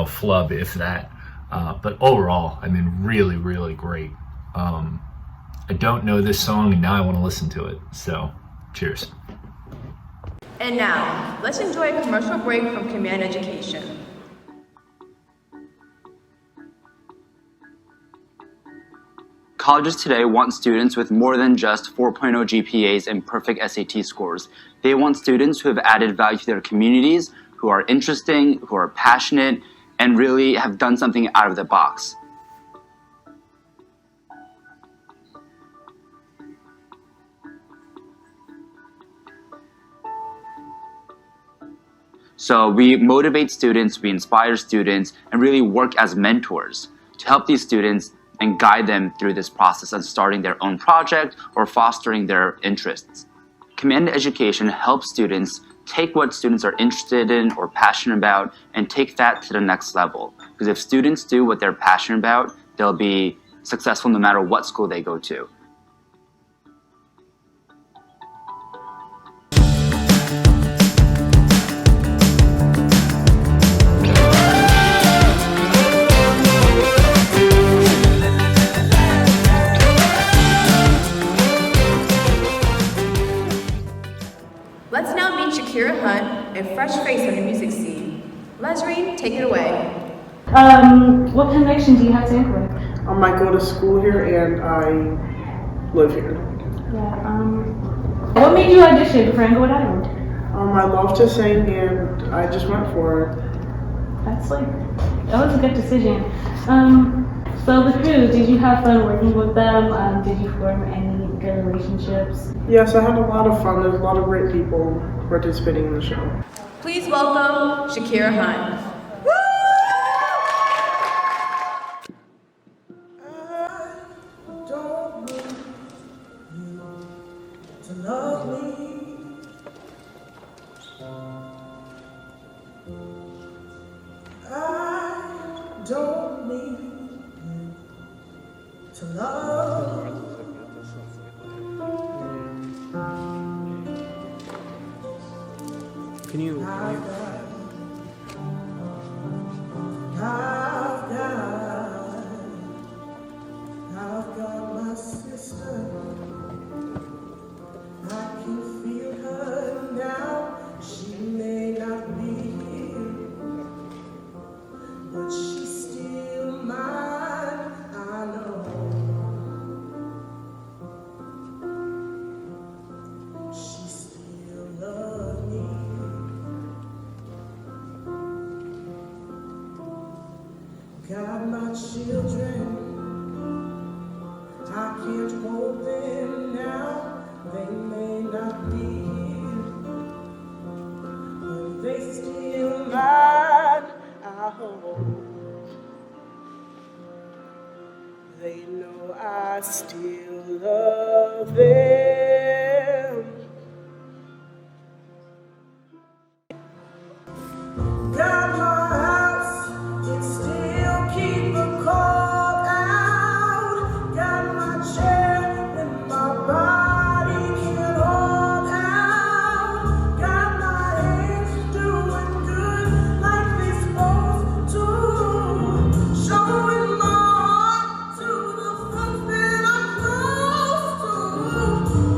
Speaker 8: flub, if that. But overall, I mean, really, really great. I don't know this song, and now I want to listen to it. So, cheers.
Speaker 2: And now, let's enjoy a commercial break from Command Education.
Speaker 17: Colleges today want students with more than just 4.0 GPAs and perfect SAT scores. They want students who have added value to their communities, who are interesting, who are passionate, and really have done something out of the box. So we motivate students, we inspire students, and really work as mentors to help these students and guide them through this process of starting their own project or fostering their interests. Command Education helps students take what students are interested in or passionate about and take that to the next level. Because if students do what they're passionate about, they'll be successful no matter what school they go to.
Speaker 2: Let's now meet Shakira Hunt, a fresh face on the music scene. Leslie, take it away.
Speaker 5: What connection do you have to Inglewood?
Speaker 18: I go to school here and I live here.
Speaker 5: What made you audition for Inglewood Island?
Speaker 18: I love to sing and I just went for it.
Speaker 5: That was a good decision. So the crew, did you have fun working with them? Did you form any good relationships?
Speaker 18: Yes, I had a lot of fun. There's a lot of great people participating in the show.
Speaker 2: Please welcome Shakira Hunt.
Speaker 9: Don't need you to love.
Speaker 11: Can you
Speaker 9: I've got my sister. I can feel her now. She may not be here, but she's still mine. I know she still loves me. Got my children, I can't hold them now. They may not be here, but they still mine. I hope they know I still love them. Got my house, it still keep the cold out. Got my chair and my body can hold out. Got my hands doing good like they supposed to. Showing my heart to the folks that I'm close to.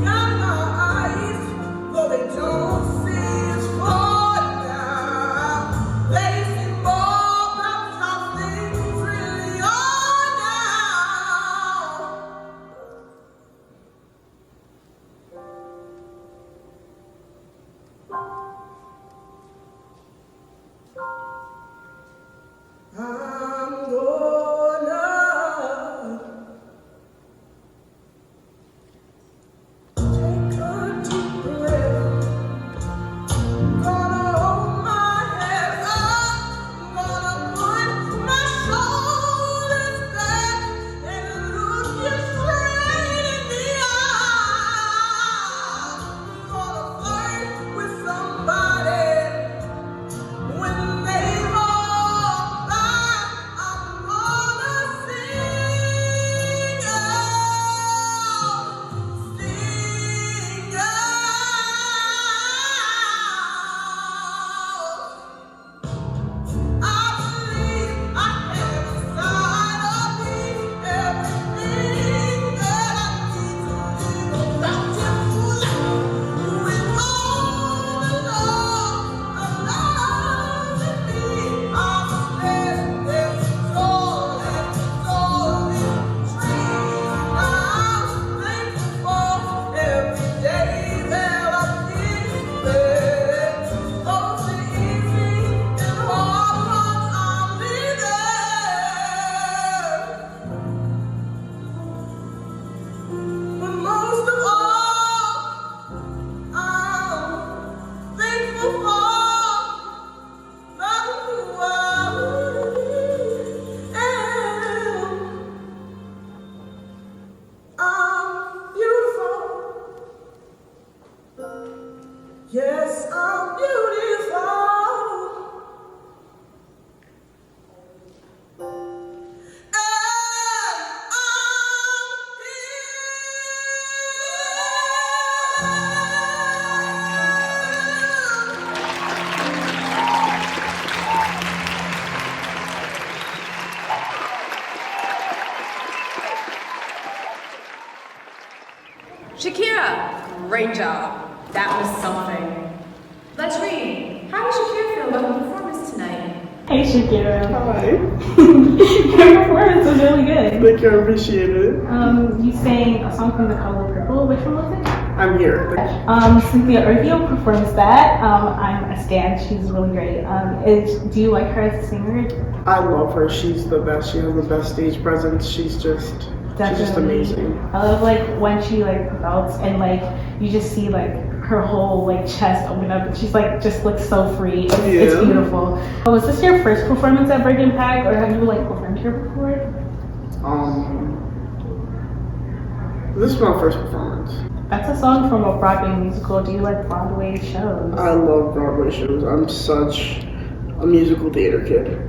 Speaker 2: Shakira, great job. That was something. Let's read. How did Shakira feel about her performance tonight?
Speaker 18: Hey Shakira. Hi.
Speaker 5: Your performance was really good.
Speaker 18: Thank you, I appreciate it.
Speaker 5: You sang a song from The Color Purple. Which one was it?
Speaker 18: I'm here.
Speaker 5: Cynthia Urquio performs that. I'm a stan. She's really great. Do you like her as a singer?
Speaker 18: I love her. She's the best. She has the best stage presence. She's just amazing.
Speaker 5: I love like when she like belts and like you just see like her whole like chest open up and she's like just looks so free. It's beautiful. Was this your first performance at Brig Impact or have you like performed here before?
Speaker 18: This is my first performance.
Speaker 5: That's a song from a Broadway musical. Do you like Broadway shows?
Speaker 18: I love Broadway shows. I'm such a musical theater kid.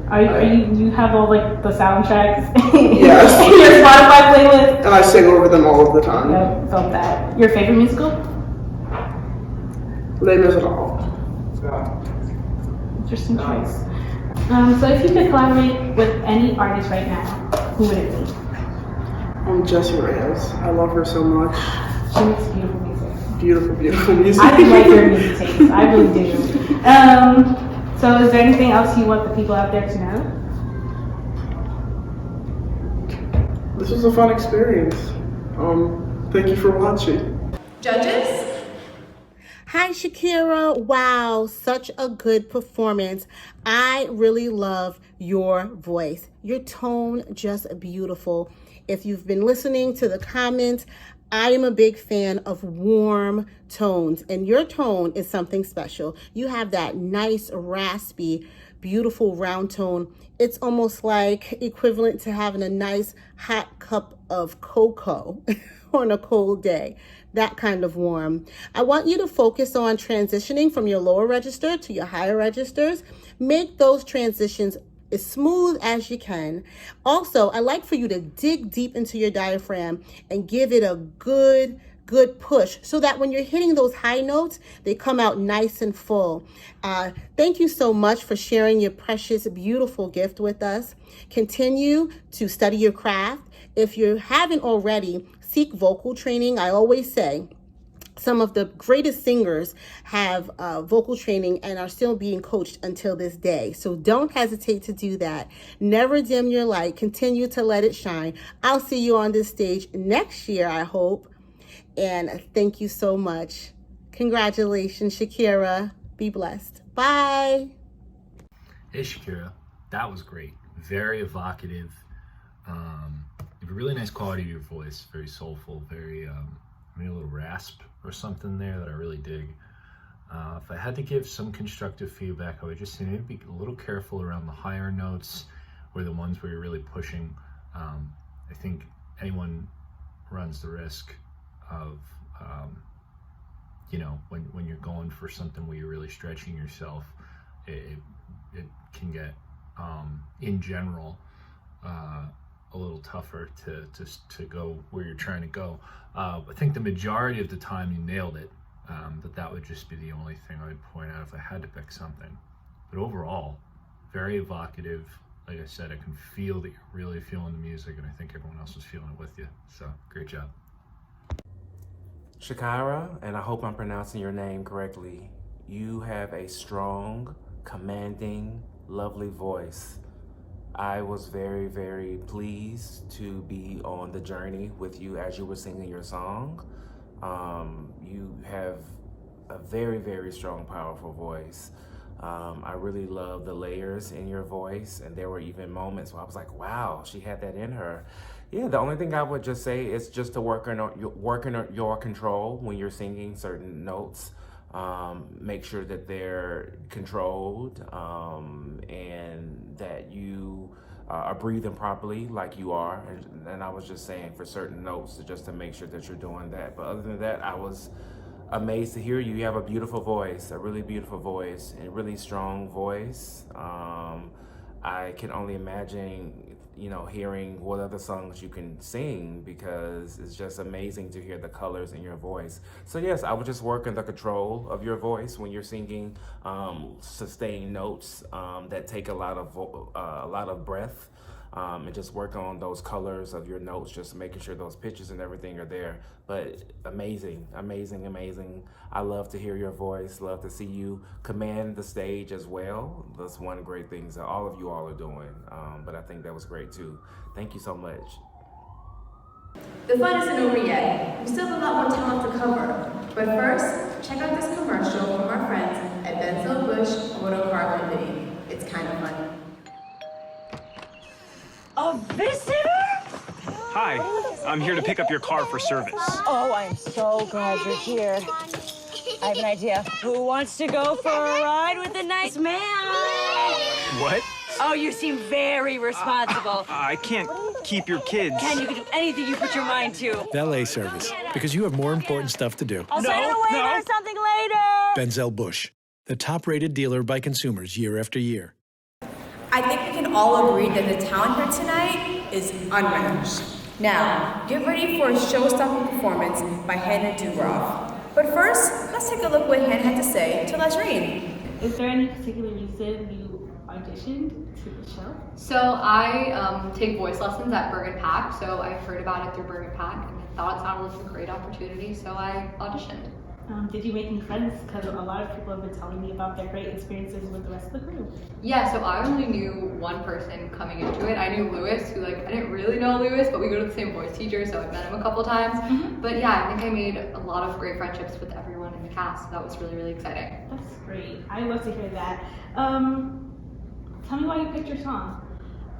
Speaker 5: You have all like the soundtracks
Speaker 18: Yes.
Speaker 5: in your Spotify playlist?
Speaker 18: And I sing over them all of the time.
Speaker 5: Yep, felt that. Your favorite musical?
Speaker 18: Les Miserables.
Speaker 5: Interesting choice. So if you could collaborate with any artist right now, who would it be?
Speaker 18: Jessie Reyes. I love her so much.
Speaker 5: She makes beautiful music.
Speaker 18: Beautiful, beautiful music.
Speaker 5: I do like your music taste. I really do. So is there anything else you want the people out there to know?
Speaker 18: This was a fun experience. Thank you for watching.
Speaker 2: Judges?
Speaker 12: Hi, Shakira. Wow, such a good performance. I really love your voice. Your tone, just beautiful. If you've been listening to the comments, I am a big fan of warm tones, and your tone is something special. You have that nice, raspy, beautiful round tone. It's almost like equivalent to having a nice hot cup of cocoa on a cold day. That kind of warm. I want you to focus on transitioning from your lower register to your higher registers. Make those transitions as smooth as you can. Also, I like for you to dig deep into your diaphragm and give it a good push so that when you're hitting those high notes, they come out nice and full. Thank you so much for sharing your precious, beautiful gift with us. Continue to study your craft. If you haven't already, seek vocal training. I always say, some of the greatest singers have vocal training and are still being coached until this day. So don't hesitate to do that. Never dim your light. Continue to let it shine. I'll see you on this stage next year, I hope. And thank you so much. Congratulations, Shakira. Be blessed. Bye.
Speaker 8: Hey, Shakira. That was great. Very evocative. You have a really nice quality to your voice. Very soulful. Very, maybe a little rasp or something there that I really dig. If I had to give some constructive feedback, I would just say maybe be a little careful around the higher notes or the ones where you're really pushing. I think anyone runs the risk of, when you're going for something where you're really stretching yourself, it can get, in general, a little tougher to go where you're trying to go. I think the majority of the time you nailed it, but that would just be the only thing I would point out if I had to pick something. But overall, very evocative. Like I said, I can feel that you're really feeling the music, and I think everyone else was feeling it with you. So, great job.
Speaker 7: Shakira, and I hope I'm pronouncing your name correctly, you have a strong, commanding, lovely voice. I was very, very pleased to be on the journey with you as you were singing your song. You have a very, very strong, powerful voice. I really love the layers in your voice, and there were even moments where I was like, wow, she had that in her. Yeah, the only thing I would just say is just to work on your control when you're singing certain notes. Make sure that they're controlled and that you are breathing properly like you are. And I was just saying for certain notes just to make sure that you're doing that. But other than that, I was amazed to hear you. You have a beautiful voice, a really beautiful voice, and really strong voice. I can only imagine, hearing what other songs you can sing, because it's just amazing to hear the colors in your voice. So yes, I would just work on the control of your voice when you're singing sustained notes that take a lot of breath. and just work on those colors of your notes, just making sure those pitches and everything are there. But amazing, amazing, amazing. I love to hear your voice, love to see you command the stage as well. That's one of the great things that all of you all are doing, but I think that was great too. Thank you so much.
Speaker 2: The fun isn't over yet. We still have a lot more talent to cover. But first, check out this commercial from our friends at Benzel-Busch Auto Car Company. It's kind of fun.
Speaker 19: A visitor?
Speaker 20: Hi, I'm here to pick up your car for service.
Speaker 19: Oh, I'm so glad you're here. I have an idea. Who wants to go for a ride with a nice man?
Speaker 20: What?
Speaker 19: Oh, you seem very responsible.
Speaker 20: I can't keep your kids.
Speaker 19: Ken, you can do anything you put your mind to.
Speaker 21: Valet service, because you have more important stuff to do.
Speaker 19: I'll send a waiter or something later.
Speaker 21: Benzel-Busch, the top-rated dealer by consumers year after year.
Speaker 2: I think we can all agree that the talent here tonight is unmatched. Now, get ready for a show-stopping performance by Hannah Dubroff. But first, let's take a look what Hannah had to say to Lasreen.
Speaker 5: Is there any particular reason you auditioned to the show?
Speaker 22: So I take voice lessons at Bergen Pack, so I heard about it through Bergen Pack and I thought it sounded like a great opportunity, so I auditioned.
Speaker 5: Did you make any friends? Because a lot of people have been telling me about their great experiences with the rest of the crew.
Speaker 22: Yeah, so I only knew one person coming into it. I knew Lewis, who I didn't really know Lewis, but we go to the same voice teacher, so I've met him a couple times. But yeah, I think I made a lot of great friendships with everyone in the cast. That was really, really exciting.
Speaker 5: That's great. I love to hear that. Tell me why you picked your song.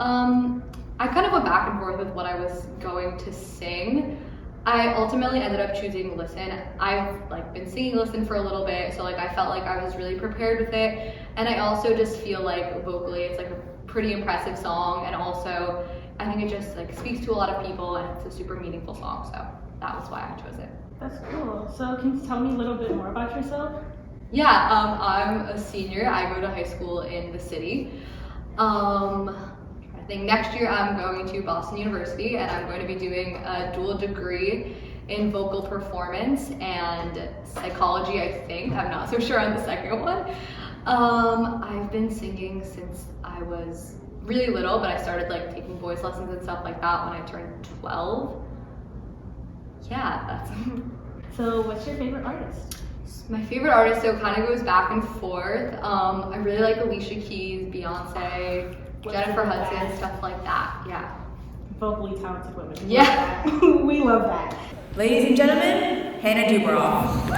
Speaker 22: I kind of went back and forth with what I was going to sing. I ultimately ended up choosing Listen. I've been singing Listen for a little bit, so I felt like I was really prepared with it. And I also just feel like vocally it's a pretty impressive song, and also I think it just speaks to a lot of people and it's a super meaningful song, so that was why I chose it.
Speaker 5: That's cool. So can you tell me a little bit more about yourself?
Speaker 22: Yeah, I'm a senior. I go to high school in the city. I think next year I'm going to Boston University and I'm going to be doing a dual degree in vocal performance and psychology, I think. I'm not so sure on the second one. I've been singing since I was really little, but I started taking voice lessons and stuff like that when I turned 12. Yeah, that's
Speaker 5: So what's your favorite artist?
Speaker 22: My favorite artist, so it kind of goes back and forth. I really like Alicia Keys, Beyonce, Jennifer Hudson, stuff like that, yeah.
Speaker 5: Vocally talented women.
Speaker 22: Yeah.
Speaker 5: We love that.
Speaker 2: Ladies and gentlemen, Hannah Dubroff.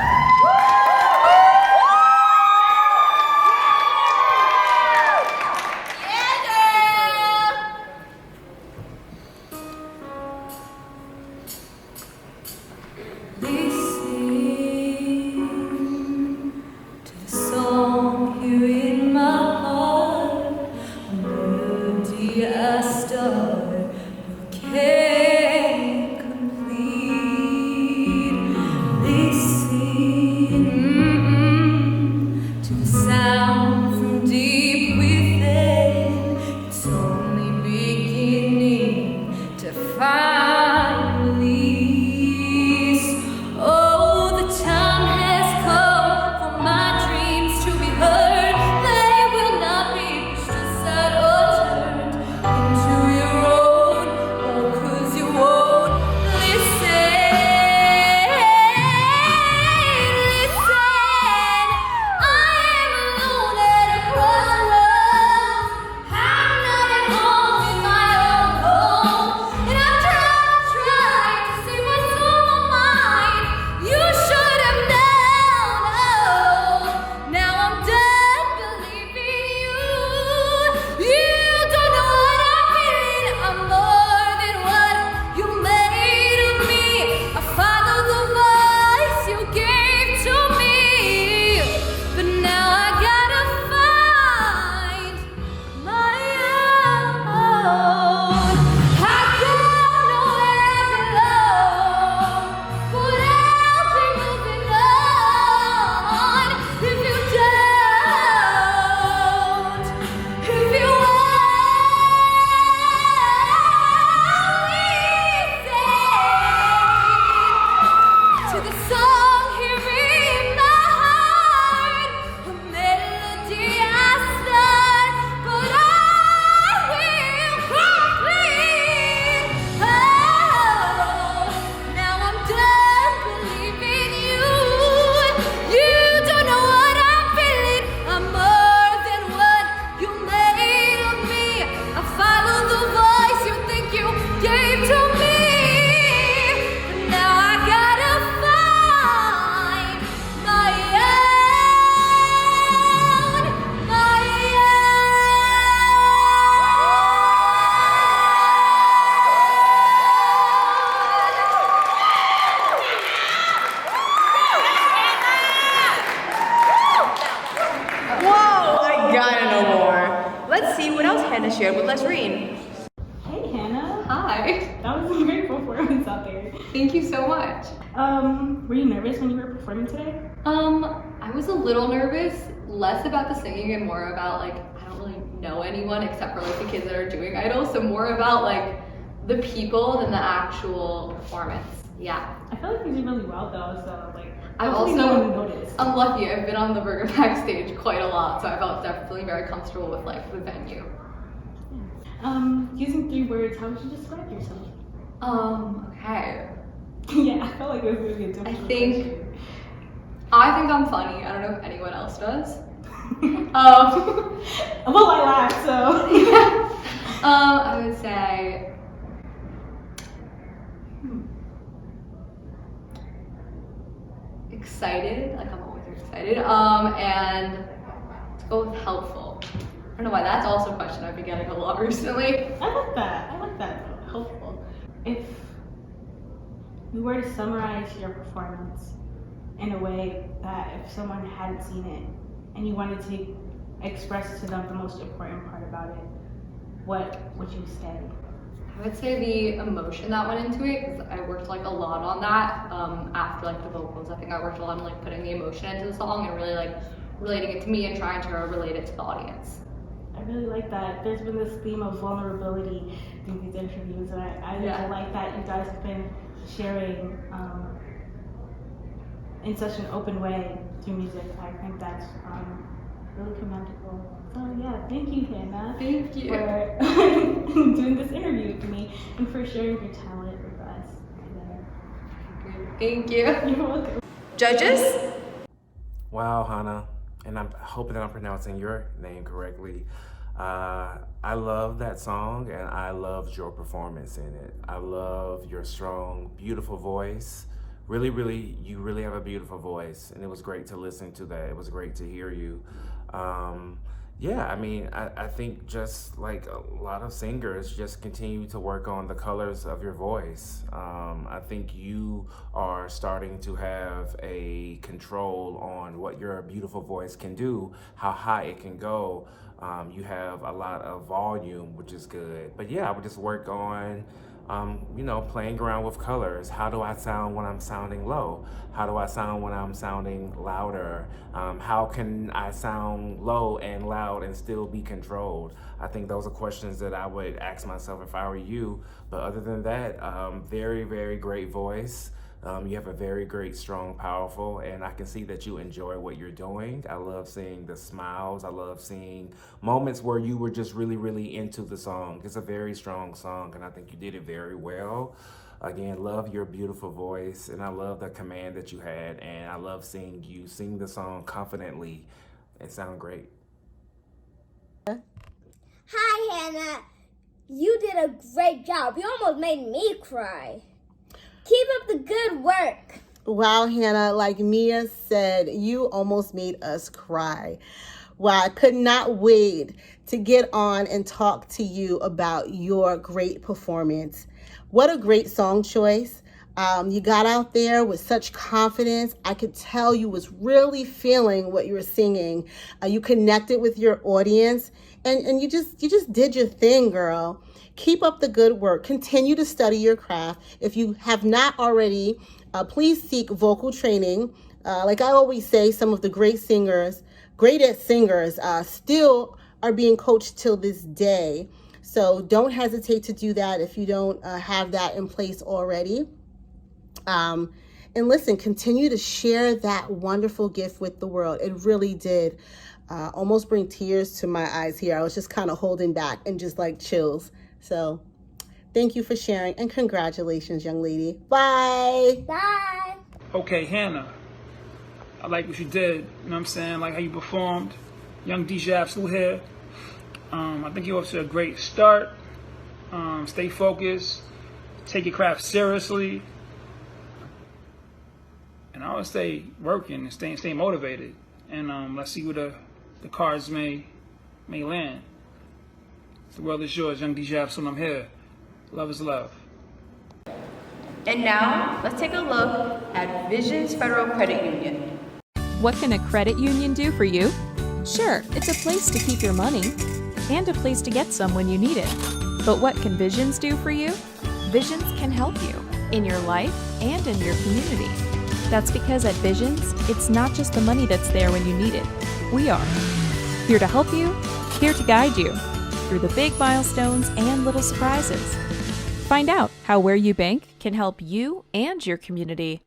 Speaker 4: Into your own
Speaker 2: screen.
Speaker 5: Hey, Hannah.
Speaker 22: Hi.
Speaker 5: That was a great performance out there.
Speaker 22: Thank you so much.
Speaker 5: Were you nervous when you were performing today?
Speaker 22: I was a little nervous, less about the singing and more about like, I don't really know anyone except for like the kids that are doing Idol, so more about like the people than the actual performance. Yeah.
Speaker 5: I feel like you did really well though, so like,
Speaker 22: I've
Speaker 5: hopefully
Speaker 22: also,
Speaker 5: no one noticed.
Speaker 22: I'm lucky, I've been on the Burger Pack stage quite a lot, so I felt definitely very comfortable with like the venue.
Speaker 5: Using 3 words, how would you describe yourself?
Speaker 22: Okay.
Speaker 5: Yeah, I felt like it was gonna be a difficult
Speaker 22: I think
Speaker 5: question.
Speaker 22: I'm funny. I don't know if anyone else does.
Speaker 5: Well, I laughed, so.
Speaker 22: Yeah. I would say excited. Like I'm always excited. And let's go with helpful. I don't know why. That's also a question I've been getting a lot recently.
Speaker 5: I like that. I like that though. Helpful. If you were to summarize your performance in a way that if someone hadn't seen it and you wanted to express to them the most important part about it, what would you say?
Speaker 22: I would say the emotion that went into it, because I worked like a lot on that after like the vocals. I think I worked a lot on like putting the emotion into the song and really like relating it to me and trying to relate it to the audience.
Speaker 5: I really like that. There's been this theme of vulnerability through these interviews, and I really like that you guys have been sharing in such an open way through music. I think that's really commendable. So yeah, thank you, Hannah.
Speaker 22: Thank you.
Speaker 5: For doing this interview with me and for sharing your talent with us today.
Speaker 22: Thank you.
Speaker 5: You're welcome.
Speaker 2: Judges?
Speaker 7: Wow, Hannah, and I'm hoping that I'm pronouncing your name correctly. I love that song and I loved your performance in it. I love your strong, beautiful voice. You really have a beautiful voice, and it was great to listen to that. It was great to hear you. Yeah, I mean, I think just like a lot of singers, just continue to work on the colors of your voice. I think you are starting to have a control on what your beautiful voice can do, how high it can go. You have a lot of volume, which is good. But yeah, I would just work on playing around with colors. How do I sound when I'm sounding low? How do I sound when I'm sounding louder? How can I sound low and loud and still be controlled? I think those are questions that I would ask myself if I were you. But other than that, very, very great voice. You have a very great, strong, powerful, and I can see that you enjoy what you're doing. I love seeing the smiles. I love seeing moments where you were just really, really into the song. It's a very strong song, and I think you did it very well. Again, love your beautiful voice, and I love the command that you had, and I love seeing you sing the song confidently. It sounded great.
Speaker 15: Hi, Hannah. You did a great job. You almost made me cry. Keep up the good work.
Speaker 12: Wow, Hannah, like Mia said, you almost made us cry. Wow, I could not wait to get on and talk to you about your great performance. What a great song choice. You got out there with such confidence. I could tell you was really feeling what you were singing. You connected with your audience, and you just did your thing, girl. Keep up the good work. Continue to study your craft. If you have not already, please seek vocal training. Like I always say, some of the greatest singers still are being coached till this day. So don't hesitate to do that if you don't have that in place already. And listen, continue to share that wonderful gift with the world. It really did almost bring tears to my eyes here. I was just kind of holding back and just like chills. So thank you for sharing and congratulations, young lady. Bye.
Speaker 15: Bye.
Speaker 16: Okay, Hannah, I like what you did. You know what I'm saying? Like how you performed. Young DJ Absolute here. I think you're off to a great start. Stay focused. Take your craft seriously. And I would stay working and stay motivated. And let's see where the cards may land. The world is yours, Young DJ Absolute. I'm here. Love is love.
Speaker 2: And now, let's take a look at Visions Federal Credit Union.
Speaker 3: What can a credit union do for you? Sure, it's a place to keep your money. and a place to get some when you need it. But what can Visions do for you? Visions can help you in your life and in your community. That's because at Visions, it's not just the money that's there when you need it. We are here to help you, here to guide you through the big milestones and little surprises. Find out how Where You Bank can help you and your community.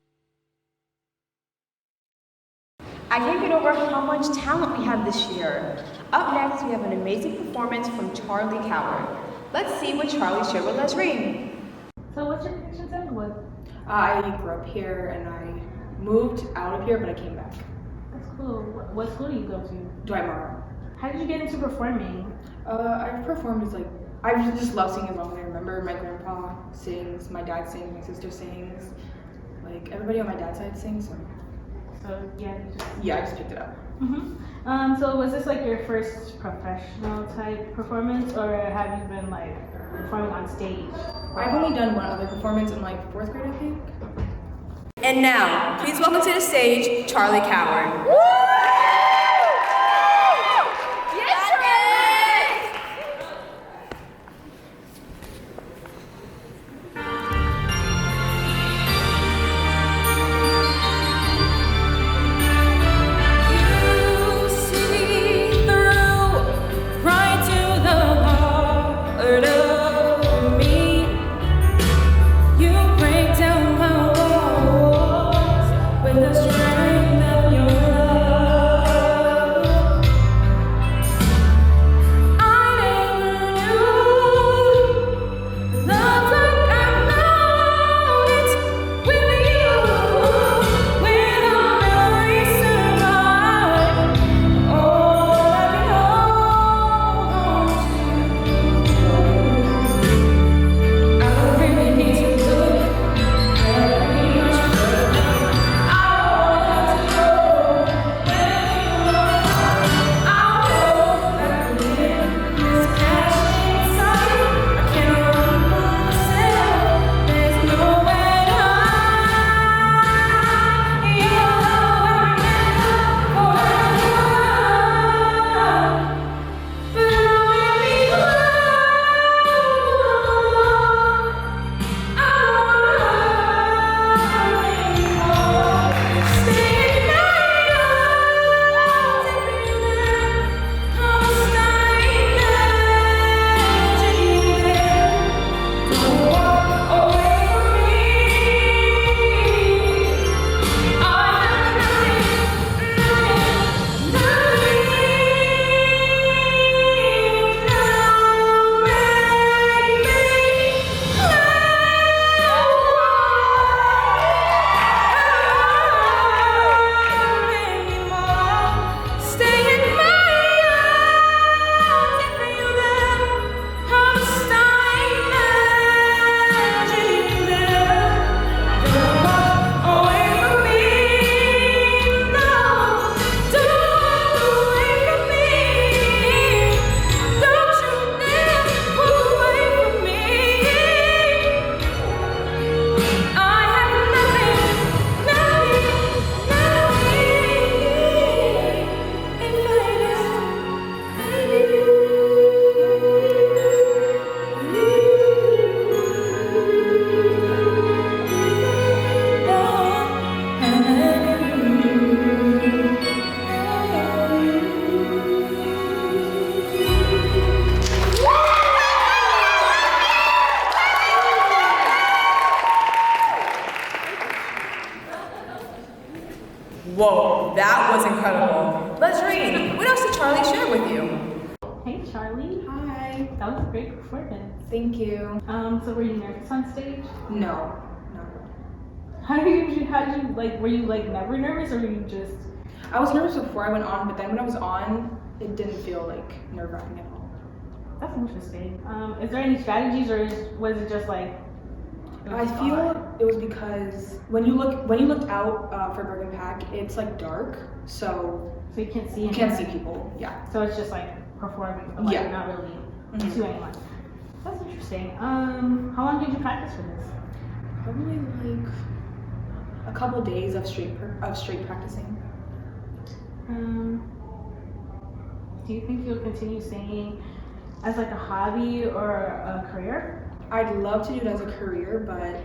Speaker 2: I can't get over how much talent we have this year. Up next, we have an amazing performance from Charlie Coward. Let's see what Charlie shared with us, Reem.
Speaker 5: So what's your connection to Englewood?
Speaker 6: I grew up here and I moved out of here, but I came back.
Speaker 5: That's cool. What school do you go to?
Speaker 6: Dwight Morrow.
Speaker 5: How did you get into performing?
Speaker 6: I've performed as I just love singing as long as I remember. My grandpa sings, my dad sings, my sister sings. Like everybody on my dad's side sings.
Speaker 5: So yeah,
Speaker 6: I just picked it up.
Speaker 5: So was this like your first professional type performance, or have you been like performing on stage?
Speaker 6: I've only done one other performance in like 4th grade, I think.
Speaker 2: And now, please welcome to the stage, Charlie Coward. Whoa, that was incredible. Let's read. What else did Charlie share with you?
Speaker 5: Hey Charlie.
Speaker 6: Hi.
Speaker 5: That was a great performance.
Speaker 6: Thank you.
Speaker 5: So were you nervous on stage?
Speaker 6: No.
Speaker 5: How did you were you like never nervous, or were you just?
Speaker 6: I was nervous before I went on, but then when I was on, it didn't feel like nerve-wracking at all.
Speaker 5: That's interesting. Is there any strategies, or was it just like?
Speaker 6: I feel it was because when you looked out for Bergen Pack, it's like dark, so
Speaker 5: you can't see.
Speaker 6: You can't see people. Yeah.
Speaker 5: So it's just like performing, but like not really to anyone. That's interesting. How long did you practice for this?
Speaker 6: Probably like a couple days of straight practicing.
Speaker 5: Do you think you'll continue singing as like a hobby or a career?
Speaker 6: I'd love to do it as a career, but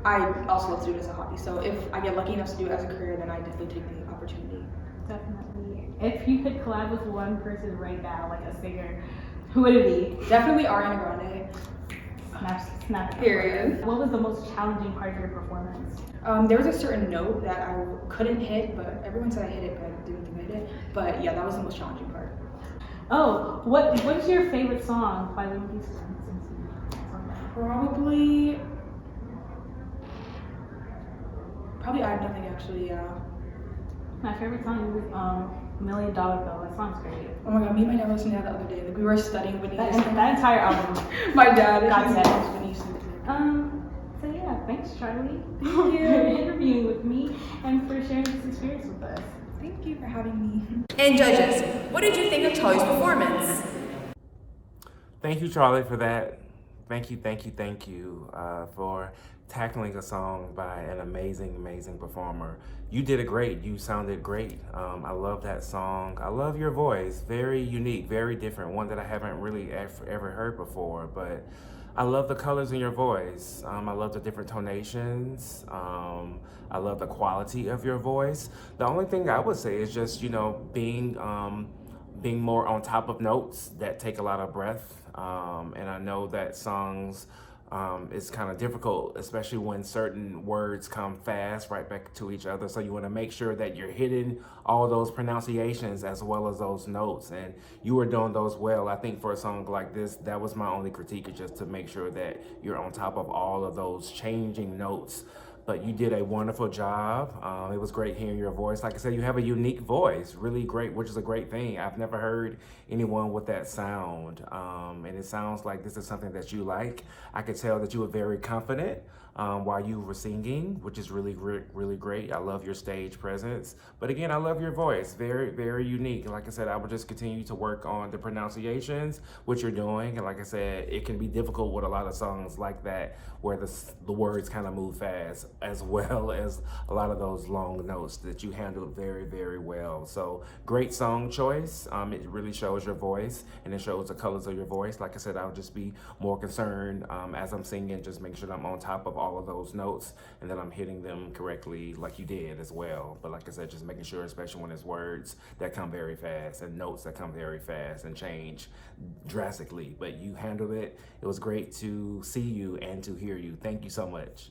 Speaker 6: I also love to do it as a hobby. So if I get lucky enough to do it as a career, then I definitely take the opportunity.
Speaker 5: Definitely. If you could collab with one person right now, like a singer, who would it be?
Speaker 6: Definitely Ariana Grande.
Speaker 5: Snap.
Speaker 6: Period.
Speaker 5: What was the most challenging part of your performance?
Speaker 6: There was a certain note that I couldn't hit, but everyone said I hit it, but I didn't think I hit it. But yeah, that was the most challenging part.
Speaker 5: Oh, what's your favorite song by Limp Bizkit?
Speaker 6: Probably I Have Nothing, actually, yeah.
Speaker 5: My favorite song is $1 Million Bill. That song's great.
Speaker 6: Oh my god, me and my dad listened to that the other day. Like, we were studying Whitney Houston.
Speaker 5: That entire album.
Speaker 6: My dad
Speaker 5: got
Speaker 6: loves
Speaker 5: that.
Speaker 6: Whitney Houston.
Speaker 5: So yeah, thanks Charlie.
Speaker 6: Thank
Speaker 5: for
Speaker 6: you.
Speaker 5: interviewing with me and for sharing this experience with us.
Speaker 6: Thank you for having me.
Speaker 2: And judges, what did you think of Charlie's performance?
Speaker 7: Thank you, Charlie, for that. Thank you for tackling a song by an amazing performer. You did it great. You sounded great. I love that song. I love your voice. Very unique, very different. One that I haven't really ever heard before, but I love the colors in your voice. I love the different tonations. I love the quality of your voice. The only thing I would say is just, being more on top of notes that take a lot of breath. And I know that songs is kind of difficult, especially when certain words come fast right back to each other. So you want to make sure that you're hitting all those pronunciations as well as those notes. And you were doing those well. I think for a song like this, that was my only critique, is just to make sure that you're on top of all of those changing notes. But you did a wonderful job. It was great hearing your voice. Like I said, you have a unique voice, really great, which is a great thing. I've never heard anyone with that sound. And it sounds like this is something that you like. I could tell that you were very confident while you were singing, which is really great. I love your stage presence. But again, I love your voice, very unique. Like I said, I would just continue to work on the pronunciations, which you're doing. And like I said, it can be difficult with a lot of songs like that, where the words kind of move fast, as well as a lot of those long notes that you handled very well. So great song choice. It really shows your voice, and it shows the colors of your voice. Like I said, I would just be more concerned as I'm singing, just make sure that I'm on top of all of those notes and that I'm hitting them correctly like you did as well. But like I said, just making sure, especially when it's words that come very fast and notes that come very fast and change drastically. But you handled it. It was great to see you and to hear you. Thank you so much.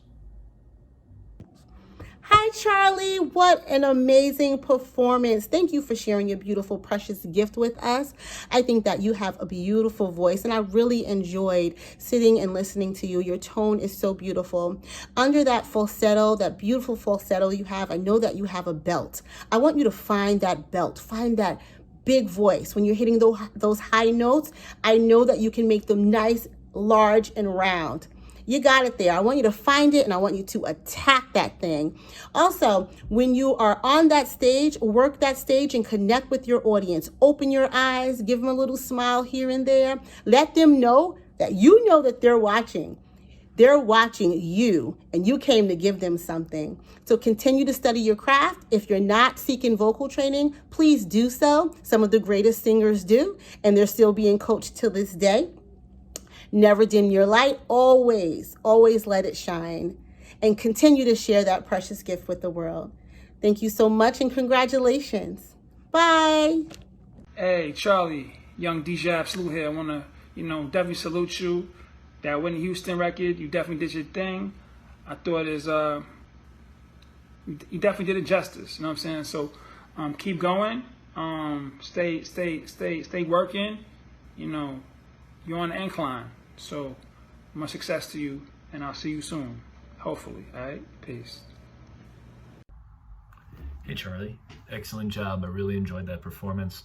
Speaker 12: Hi, Charlie. What an amazing performance. Thank you for sharing your beautiful, precious gift with us. I think that you have a beautiful voice, and I really enjoyed sitting and listening to you. Your tone is so beautiful. Under that falsetto, that beautiful falsetto you have, I know that you have a belt. I want you to find that belt, find that big voice. When you're hitting those high notes, I know that you can make them nice, large, and round. You got it there. I want you to find it, and I want you to attack that thing. Also, when you are on that stage, work that stage and connect with your audience. Open your eyes, give them a little smile here and there. Let them know that they're watching. They're watching you, and you came to give them something. So continue to study your craft. If you're not seeking vocal training, please do so. Some of the greatest singers do, and they're still being coached to this day. Never dim your light. Always let it shine, and continue to share that precious gift with the world. Thank you so much, and congratulations. Bye.
Speaker 16: Hey, Charlie, young DJ Absolute here. I want to, definitely salute you. That Whitney Houston record, you definitely did your thing. I thought you definitely did it justice. You know what I'm saying? So, keep going. Stay working. You're on the incline. So, much success to you, and I'll see you soon. Hopefully. All right? Peace.
Speaker 8: Hey, Charlie. Excellent job. I really enjoyed that performance.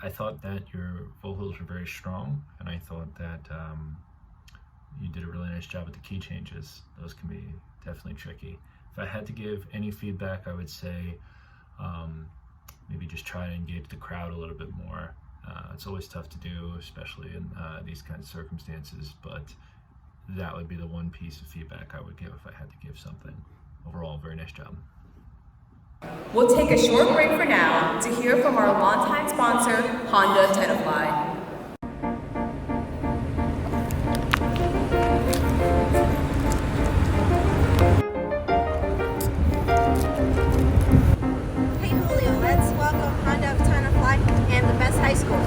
Speaker 8: I thought that your vocals were very strong, and I thought that you did a really nice job with the key changes. Those can be definitely tricky. If I had to give any feedback, I would say maybe just try to engage the crowd a little bit more. It's always tough to do, especially in these kinds of circumstances, but that would be the one piece of feedback I would give if I had to give something. Overall, very nice job.
Speaker 2: We'll take a short break for now to hear from our longtime sponsor, Honda Tenafly.
Speaker 1: Hey Julio, let's welcome Honda of Tenafly and the best high school.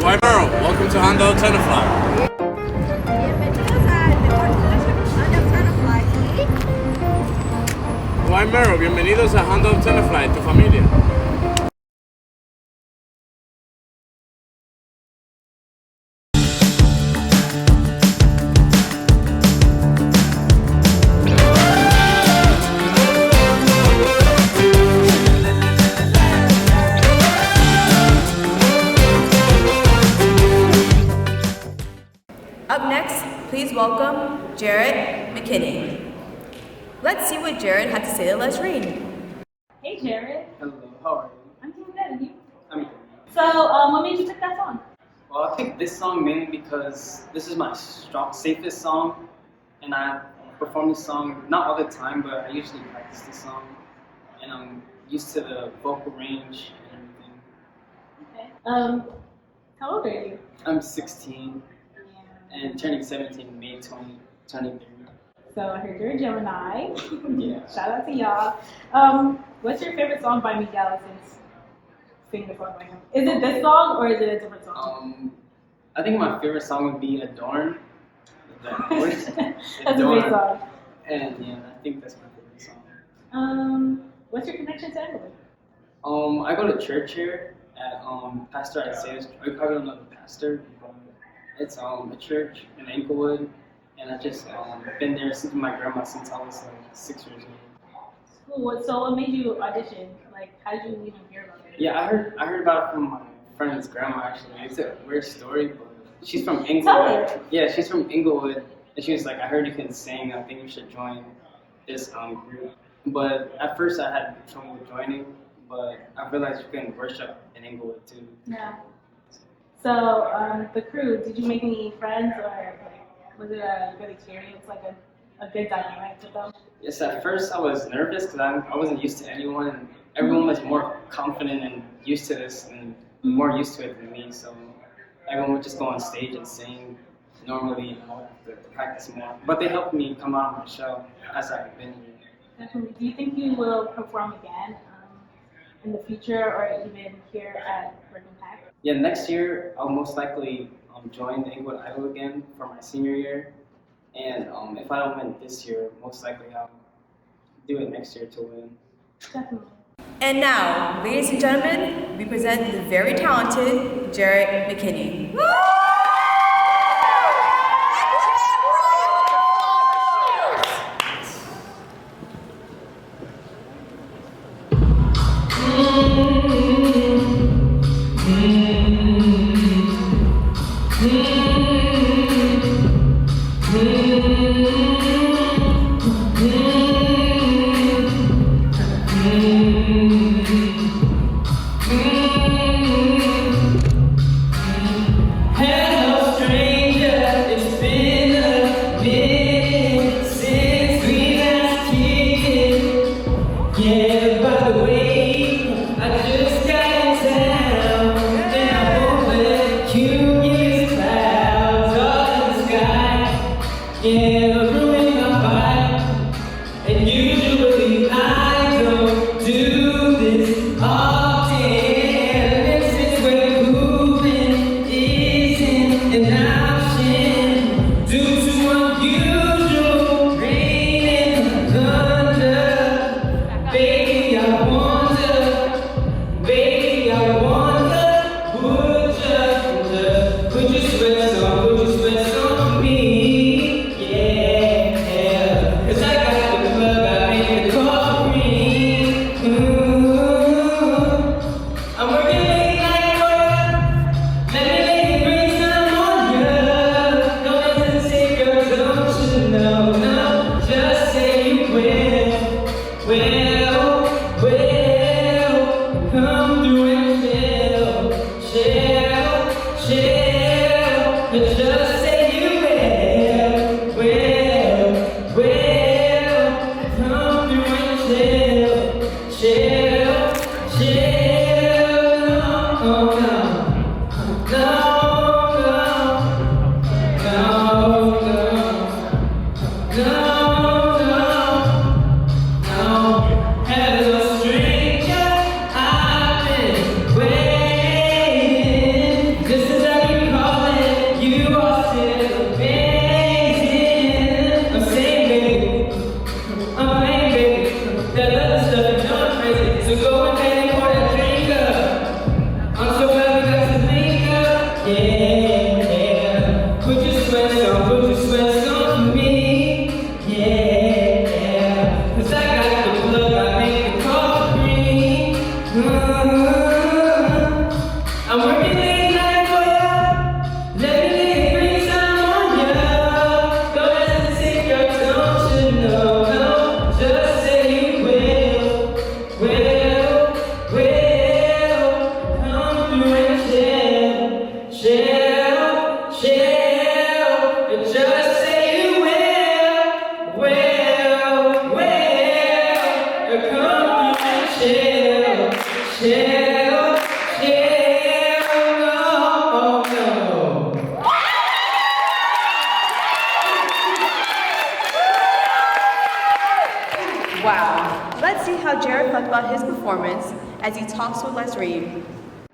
Speaker 10: Dwight Merrill, welcome to Honda of Tenafly.
Speaker 1: Bienvenidos al mejor colegio Honda of Tenafly.
Speaker 10: Dwight Merrill, bienvenidos a Honda of Tenafly, tu familia.
Speaker 2: Up next, please welcome Jared McKinney. Let's see what Jared had to say to Les Reed.
Speaker 5: Hey Jared.
Speaker 23: Hello, how are you?
Speaker 5: I'm doing good, and you?
Speaker 23: I'm good.
Speaker 5: So, what made you pick that song?
Speaker 23: Well, I picked this song mainly because this is my safest song, and I perform this song not all the time, but I usually practice this song, and I'm used to the vocal range and everything.
Speaker 5: Okay. How old are you?
Speaker 23: I'm 16 and turning 17 May 2023.
Speaker 5: So I heard you're a Gemini.
Speaker 23: Yeah.
Speaker 5: Shout out to y'all. What's your favorite song by Miguel since singing the song by him? Is it this song or is it a different song?
Speaker 23: I think my favorite song would be Adorn.
Speaker 5: That's a great song.
Speaker 23: And yeah, I think that's my favorite song.
Speaker 5: What's your connection to Englewood?
Speaker 23: I go to church here at Pastor Isaiah's. You probably don't know the pastor, but it's a church in Englewood, and I just been there since my grandma since I was like 6 years old.
Speaker 5: Cool. So what made you audition? Like, how did you even hear about it?
Speaker 23: Yeah, I heard about it from my friend's grandma actually. It's a weird story, but she's from
Speaker 5: Tell
Speaker 23: Englewood.
Speaker 5: her.
Speaker 23: Yeah, she's from Englewood, and she was like, I heard you can sing. I think you should join this group. But at first I had trouble joining, but I realized you can worship in Englewood too.
Speaker 5: Yeah. So the crew, did you make any friends or like, was it a good experience, like a good dynamic with them?
Speaker 23: Yes, at first I was nervous because I wasn't used to anyone, and everyone was more confident and used to this and more used to it than me. So everyone would just go on stage and sing normally, and I would have to practice more. But they helped me come out of my shell as I've been here.
Speaker 5: Definitely. Do you think you will perform again in the future or even here at Brigham Pack?
Speaker 23: Yeah, next year I'll most likely join the Englewood Idol again for my senior year. And if I don't win this year, most likely I'll do it next year to win.
Speaker 5: Definitely.
Speaker 2: And now, ladies and gentlemen, we present the very talented Jared McKinney.
Speaker 9: Hello, stranger. It's been a minute since we last kicked it. Yeah, by the way, I just got in town, and I won't let cumulus clouds up in the sky. Yeah, ruin my vibe. And usually I don't do this often. And since we're moving isn't an option due to unusual rain and thunder, baby, I wonder, would you put your sweats on me? Yeah, 'cause I got the plug, I made the call ring. I'm working late night work. Let me bring some on ya. Don't hesitate, girl, don't you know? No, just say you will. Come through and chill. Just say you will. Come through and chill.
Speaker 2: how Jared felt about his performance as he talks with Les Reed.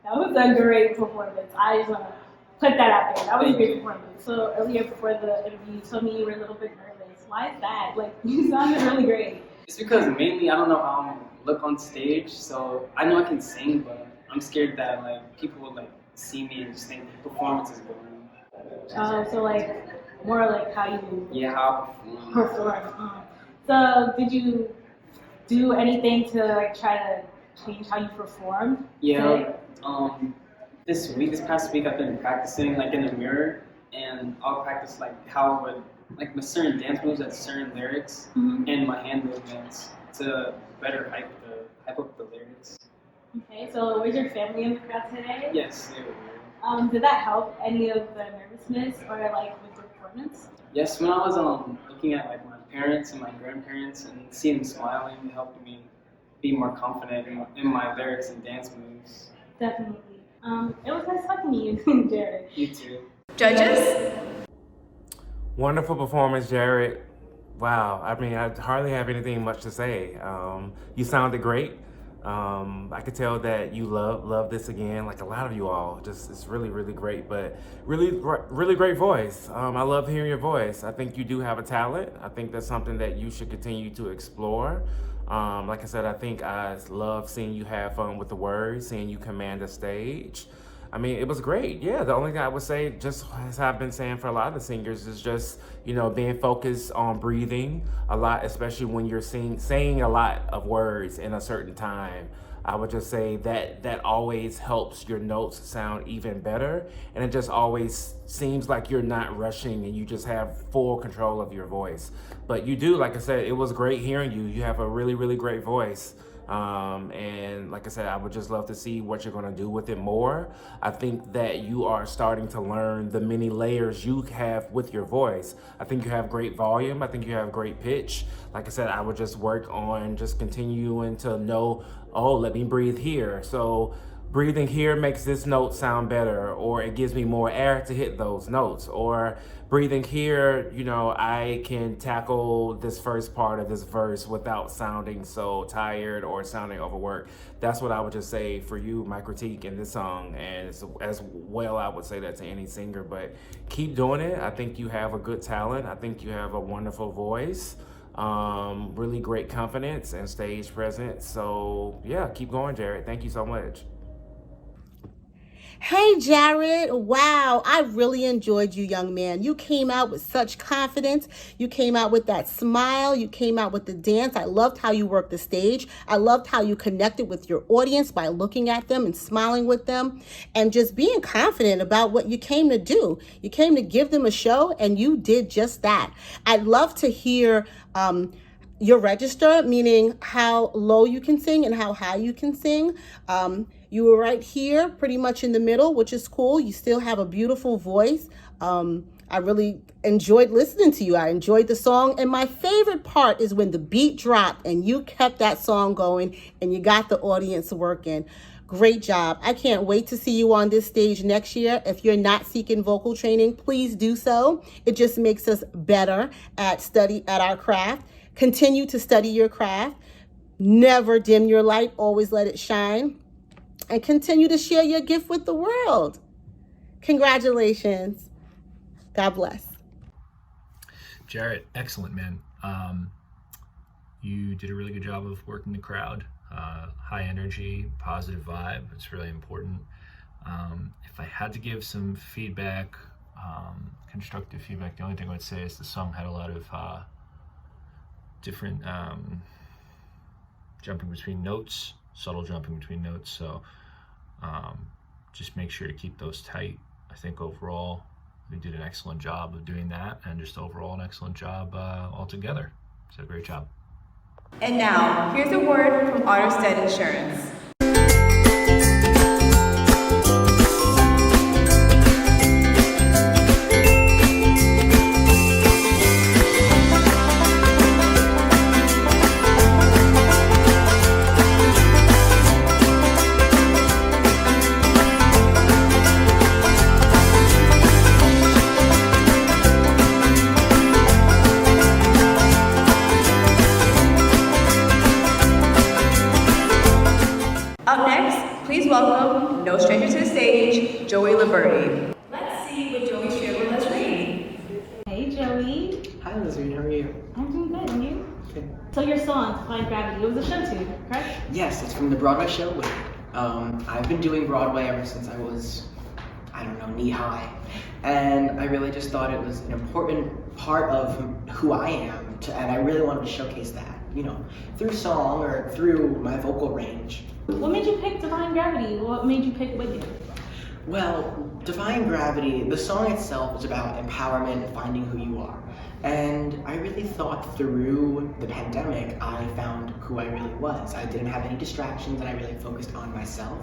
Speaker 5: That was a great performance. I just want to put that out there. That was a great performance. So earlier before the interview, you told me you were a little bit nervous. Why is that? Like, you sounded really great.
Speaker 23: It's because mainly I don't know how I look on stage, so I know I can sing, but I'm scared that like people will like see me and just think the performance is boring.
Speaker 5: So like more like how you
Speaker 23: how I
Speaker 5: perform. So did you do anything to like try to change how you performed?
Speaker 23: Yeah. This past week, I've been practicing like in the mirror, and I'll practice like how I would like with certain dance moves at certain lyrics and my hand movements to better hype up the lyrics.
Speaker 5: Okay, so was your family in the crowd today?
Speaker 23: Yes, they were.
Speaker 5: Did that help any of the nervousness or like with the performance?
Speaker 23: Yes, when I was looking at like my parents and my grandparents and seeing them smiling, it helped me be more confident in my lyrics and dance moves.
Speaker 5: Definitely. It was nice talking to you, Jared.
Speaker 23: You too.
Speaker 2: Judges?
Speaker 7: Wonderful performance, Jared. Wow. I mean, I hardly have anything much to say. You sounded great. I could tell that you love this again, like a lot of you all. Just it's really, really great, but really great voice. I love hearing your voice. I think you do have a talent. I think that's something that you should continue to explore. Like I said, I think I love seeing you have fun with the words, seeing you command the stage. I mean, it was great. Yeah, the only thing I would say, just as I've been saying for a lot of the singers, is just, you know, being focused on breathing a lot, especially when you're saying a lot of words in a certain time. I would just say that always helps your notes sound even better. And it just always seems like you're not rushing and you just have full control of your voice. But you do, like I said, it was great hearing you. You have a really, really great voice. And like I said, I would just love to see what you're going to do with it more. I think that you are starting to learn the many layers you have with your voice. I think you have great volume. I think you have great pitch. Like I said, I would just work on just continuing to know, oh, let me breathe here. So breathing here makes this note sound better, or it gives me more air to hit those notes, or breathing here, you know, I can tackle this first part of this verse without sounding so tired or sounding overworked. That's what I would just say for you, my critique in this song, and as well I would say that to any singer, but keep doing it. I think you have a good talent. I think you have a wonderful voice, really great confidence and stage presence. So yeah, keep going, Jared. Thank you so much.
Speaker 12: Hey, Jared. Wow, I really enjoyed you, young man. You came out with such confidence. You came out with that smile. You came out with the dance. I loved how you worked the stage. I loved how you connected with your audience by looking at them and smiling with them and just being confident about what you came to do. You came to give them a show, and you did just that. I'd love to hear your register, meaning how low you can sing and how high you can sing. You were right here, pretty much in the middle, which is cool. You still have a beautiful voice. I really enjoyed listening to you. I enjoyed the song. And my favorite part is when the beat dropped and you kept that song going and you got the audience working. Great job. I can't wait to see you on this stage next year. If you're not seeking vocal training, please do so. It just makes us better at our craft. Continue to study your craft. Never dim your light. Always let it shine. And continue to share your gift with the world. Congratulations. God bless.
Speaker 8: Jared, excellent, man. You did a really good job of working the crowd. High energy, positive vibe. It's really important. If I had to give some feedback, constructive feedback, the only thing I would say is the song had a lot of different jumping between notes, subtle jumping between notes. So just make sure to keep those tight. I think overall we did an excellent job of doing that, and just overall an excellent job altogether. So great job.
Speaker 2: And now, here's a word from Otterstead Insurance. Liberti. Let's see what Joey shared with us reading.
Speaker 5: Hey, Joey.
Speaker 13: Hi, Lizzie. How are you?
Speaker 5: I'm doing good, and you?
Speaker 13: Good.
Speaker 5: So your song, Defying Gravity, it was a show tune, correct?
Speaker 13: Yes, it's from the Broadway show Wicked. I've been doing Broadway ever since I was, knee high. And I really just thought it was an important part of who I am, and I really wanted to showcase that, through song or through my vocal range.
Speaker 5: What made you pick Defying Gravity? What made you pick Wicked?
Speaker 13: Well, Defying Gravity, the song itself is about empowerment and finding who you are. And I really thought through the pandemic, I found who I really was. I didn't have any distractions and I really focused on myself.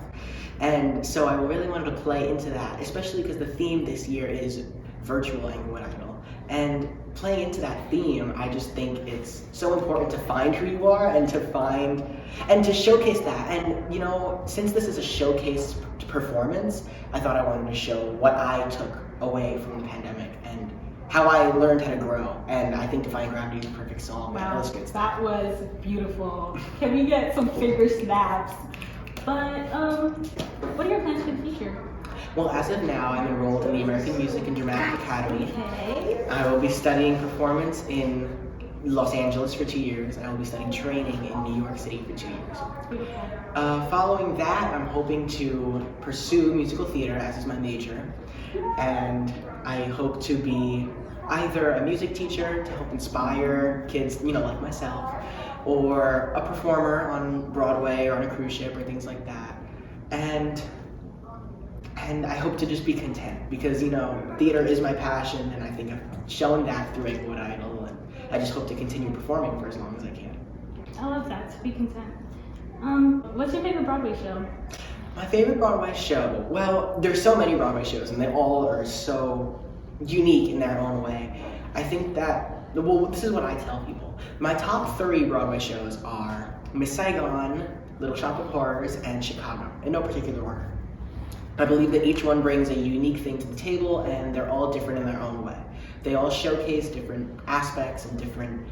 Speaker 13: And so I really wanted to play into that, especially because the theme this year is virtual Inglewood Idol. And playing into that theme, I just think it's so important to find who you are and to showcase that. And since this is a showcase performance, I thought I wanted to show what I took away from the pandemic and how I learned how to grow. And I think Defying Gravity is the perfect song that illustrates that.
Speaker 5: That was beautiful. Can we get some finger snaps? But what are your plans for the future?
Speaker 13: Well, as of now, I'm enrolled in the American Music and Dramatic Academy.
Speaker 5: Okay.
Speaker 13: I will be studying performance in Los Angeles for 2 years, and I will be studying training in New York City for 2 years. Following that, I'm hoping to pursue musical theater, as is my major, and I hope to be either a music teacher to help inspire kids, like myself, or a performer on Broadway or on a cruise ship or things like that. And I hope to just be content because, theater is my passion, and I think I've shown that through Inglewood Idol, and I just hope to continue performing for as long as I can.
Speaker 5: I love that, to be content. What's your favorite Broadway show?
Speaker 13: My favorite Broadway show? Well, there's so many Broadway shows, and they all are so unique in their own way. I think that, this is what I tell people. My top 3 Broadway shows are Miss Saigon, Little Shop of Horrors, and Chicago, in no particular order. I believe that each one brings a unique thing to the table, and they're all different in their own way. They all showcase different aspects and different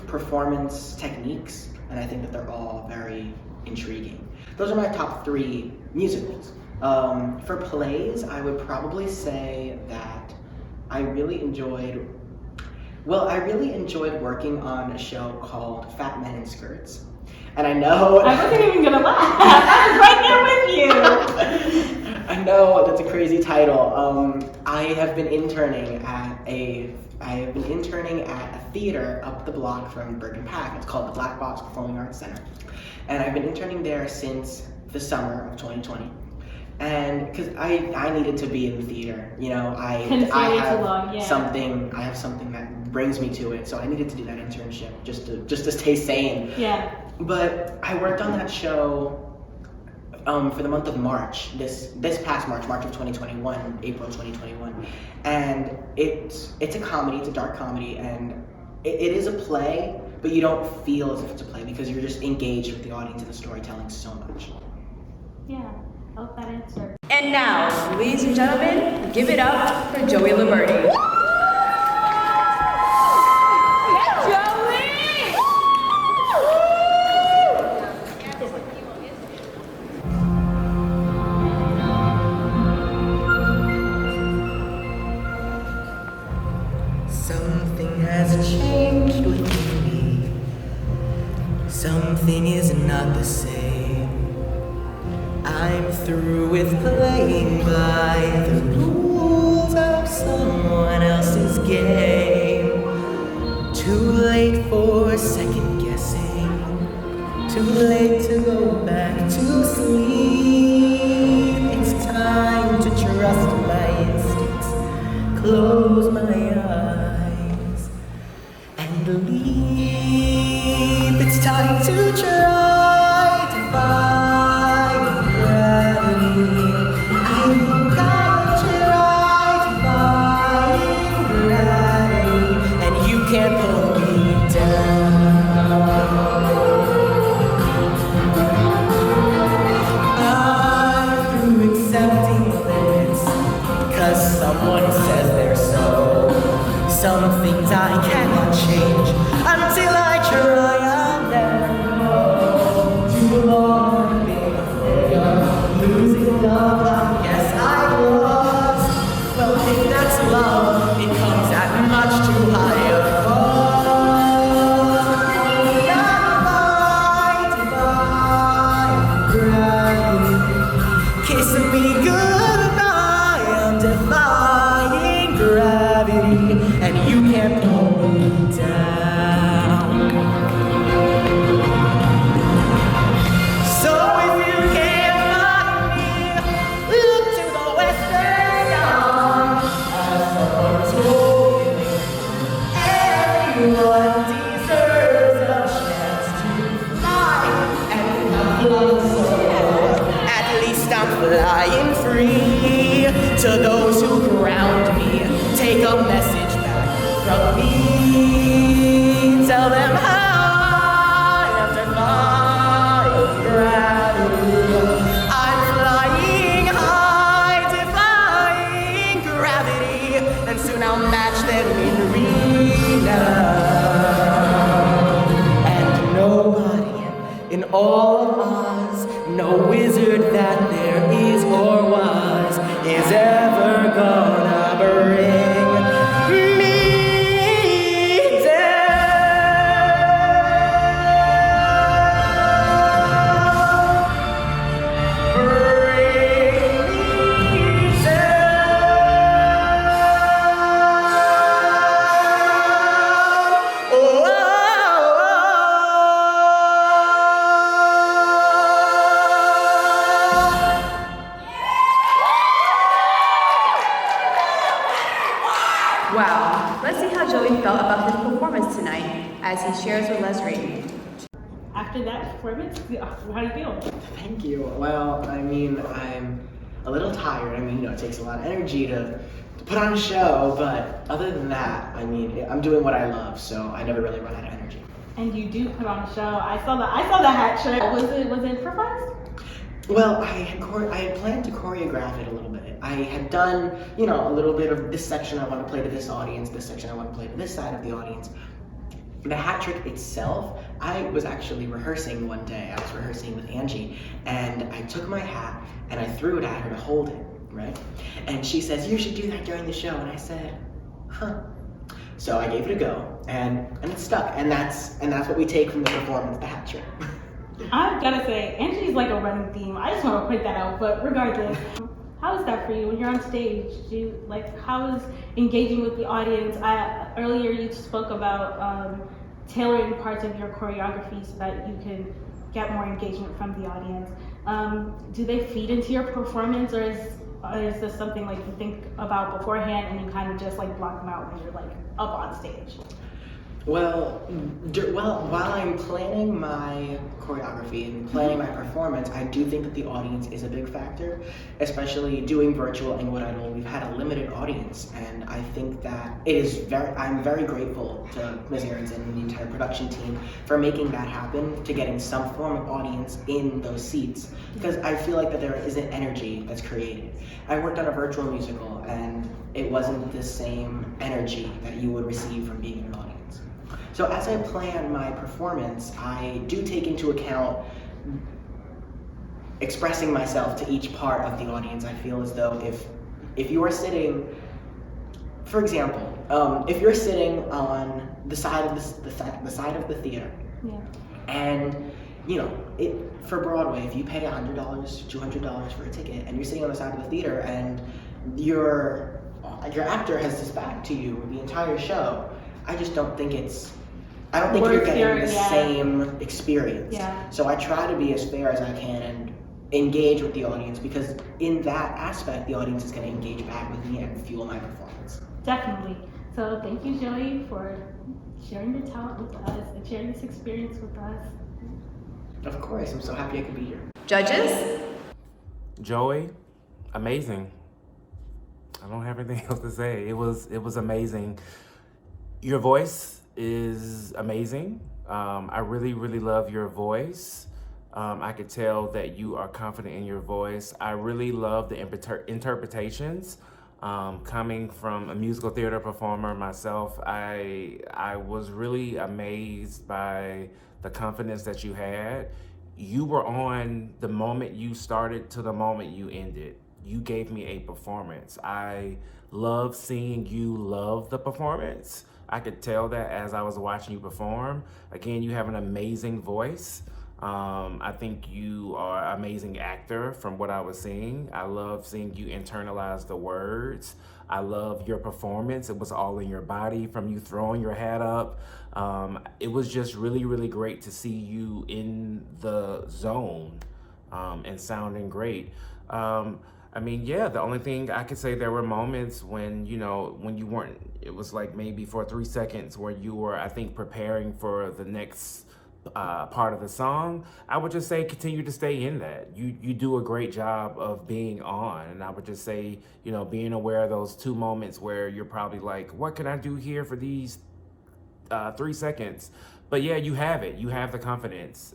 Speaker 13: performance techniques, and I think that they're all very intriguing. Those are my top 3 musicals. For plays, I would probably say that I really enjoyed working on a show called Fat Men in Skirts. And I know
Speaker 5: I wasn't even gonna laugh. I was right there with you.
Speaker 13: I know that's a crazy title. I have been interning at a theater up the block from Bergen Pack. It's called the Black Box Performing Arts Center, and I've been interning there since the summer of 2020. And because I needed to be in the theater, I have something that brings me to it, so I needed to do that internship just to stay sane.
Speaker 5: Yeah.
Speaker 13: But I worked on that show for the month of March, this past March of 2021, April 2021, and it's a comedy, it's a dark comedy, and it is a play, but you don't feel as if it's a play because you're just engaged with the audience and the storytelling so much.
Speaker 5: Yeah. I love that answer.
Speaker 2: And now, ladies and gentlemen, give it up for Joey Liberti.
Speaker 14: Something has changed within me. Something is not the same. I'm through with playing by the rules of someone else's game. Too late for second guessing. Too late to go back to sleep. It's time to trust my instincts. Close my eyes and leap. It's time to try to find gravity. I've got to try to find gravity, and you can't pull me down. I'm through accepting limits, 'cause someone says they're so. Some things I cannot change until I try. I'll never know. Too long, losing love. Yes, I will. much too high a fall. Defying gravity. Kissing me goodbye, I'm defying gravity, and you can't pull me down. So if you can't find me, look to the western dawn. As someone told me, everyone deserves a chance to fly, and if I'm flying solo, at least I'm flying free. To those who ground me, take a message back from me. Tell them how I'm defying gravity. I'm flying high, defying gravity, and soon I'll match them in renown. And nobody in all of Oz, no wizard that there is or was, is ever gonna bring me down. Bring me down. Oh,
Speaker 2: Wow, let's see how Joey felt about his performance tonight as he shares with Leslie.
Speaker 5: After that performance, how do you feel?
Speaker 13: Thank you. Well, I mean, I'm a little tired. I mean, you know, it takes a lot of energy to put on a show, but other than that, I mean, I'm doing what I love, so I never really run out of energy.
Speaker 5: And you do put on a show. I saw the hat trick. Was it improvised?
Speaker 13: Well, I had planned to choreograph it a little bit. I had done, you know, a little bit of this section I want to play to this audience, this section I want to play to this side of the audience. The hat trick itself, I was actually rehearsing one day. I was rehearsing with Angie, and I took my hat and I threw it at her to hold it, right? And she says, "You should do that during the show." And I said, "Huh." So I gave it a go, and it stuck. And that's what we take from the performance, the hat trick.
Speaker 5: I've gotta say, Angie's like a running theme. I just want to point that out. But regardless, how is that for you when you're on stage? How is engaging with the audience? Earlier you spoke about tailoring parts of your choreography so that you can get more engagement from the audience. Do they feed into your performance, or is this something like you think about beforehand and you kind of just like block them out when you're like up on stage?
Speaker 13: Well, while I'm planning my choreography and planning my performance, I do think that the audience is a big factor, especially doing virtual Inglewood Idol. We've had a limited audience, and I think that I'm very grateful to Ms. Aronson and the entire production team for making that happen, to getting some form of audience in those seats, because I feel like that there is an energy that's created. I worked on a virtual musical, and it wasn't the same energy that you would receive from being in an audience. So as I plan my performance, I do take into account expressing myself to each part of the audience. I feel as though if you are sitting, for example, if you're sitting on the side of the side of the theater, and you know, for Broadway, if you pay $100, $200 for a ticket, and you're sitting on the side of the theater, and your actor has his back to you the entire show, I just don't think I don't think you're getting the same experience.
Speaker 5: Yeah.
Speaker 13: So I try to be as fair as I can and engage with the audience, because in that aspect, the audience is going to engage back with me and fuel my performance.
Speaker 5: Definitely. So thank you, Joey, for sharing your talent with us and sharing this experience with us.
Speaker 13: Of course, I'm so happy I could be here.
Speaker 2: Judges?
Speaker 7: Joey, amazing. I don't have anything else to say. It was amazing. Your voice is amazing. I really, really love your voice. I could tell that you are confident in your voice. I really love the interpretations. Coming from a musical theater performer myself, I was really amazed by the confidence that you had. You were on the moment you started to the moment you ended. You gave me a performance. I love seeing you love the performance. I could tell that as I was watching you perform. Again, you have an amazing voice. I think you are an amazing actor from what I was seeing. I love seeing you internalize the words. I love your performance. It was all in your body from you throwing your hat up. It was just really, really great to see you in the zone and sounding great. I mean, yeah, the only thing I could say, there were moments when, you know, when you weren't, it was like maybe for 3 seconds where you were, I think, preparing for the next part of the song. I would just say continue to stay in that. You do a great job of being on, and I would just say, you know, being aware of those 2 moments where you're probably like, what can I do here for these 3 seconds? But yeah, you have it. You have the confidence.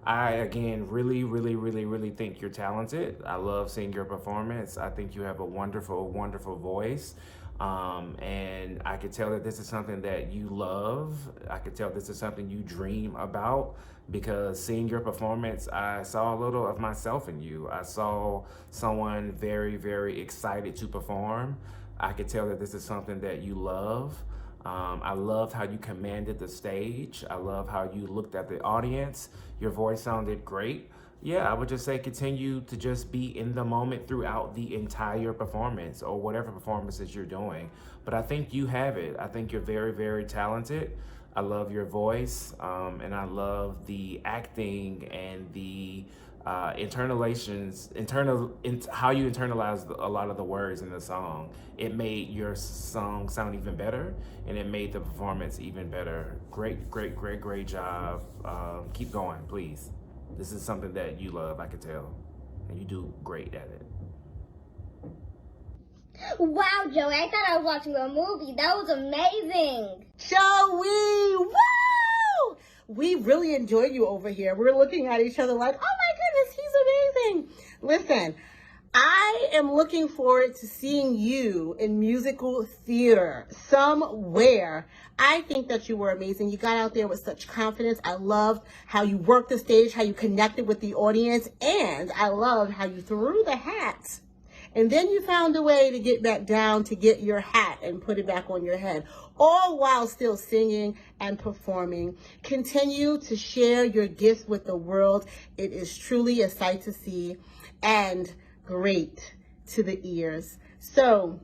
Speaker 7: I, again, really think you're talented. I love seeing your performance. I think you have a wonderful, wonderful voice. And I could tell that this is something that you love. I could tell this is something you dream about, because seeing your performance, I saw a little of myself in you. I saw someone very excited to perform. I could tell that this is something that you love. I loved how you commanded the stage. I love how you looked at the audience. Your voice sounded great. Yeah, I would just say continue to just be in the moment throughout the entire performance, or whatever performances you're doing. But I think you have it. I think you're very talented. I love your voice, and I love the acting and the how you internalize a lot of the words in the song. It made your song sound even better, and it made the performance even better. Great job. Keep going, please. This is something that you love, I could tell, and you do great at it.
Speaker 15: Wow, Joey, I thought I was watching a movie. That was amazing.
Speaker 12: Shall we? Woo! We really enjoyed you over here. We're looking at each other like, oh my goodness, he's amazing. Listen, I am looking forward to seeing you in musical theater somewhere. I think that you were amazing. You got out there with such confidence. I loved how you worked the stage, how you connected with the audience, and I loved how you threw the hat. And then you found a way to get back down to get your hat and put it back on your head, all while still singing and performing. Continue to share your gifts with the world. It is truly a sight to see and great to the ears. So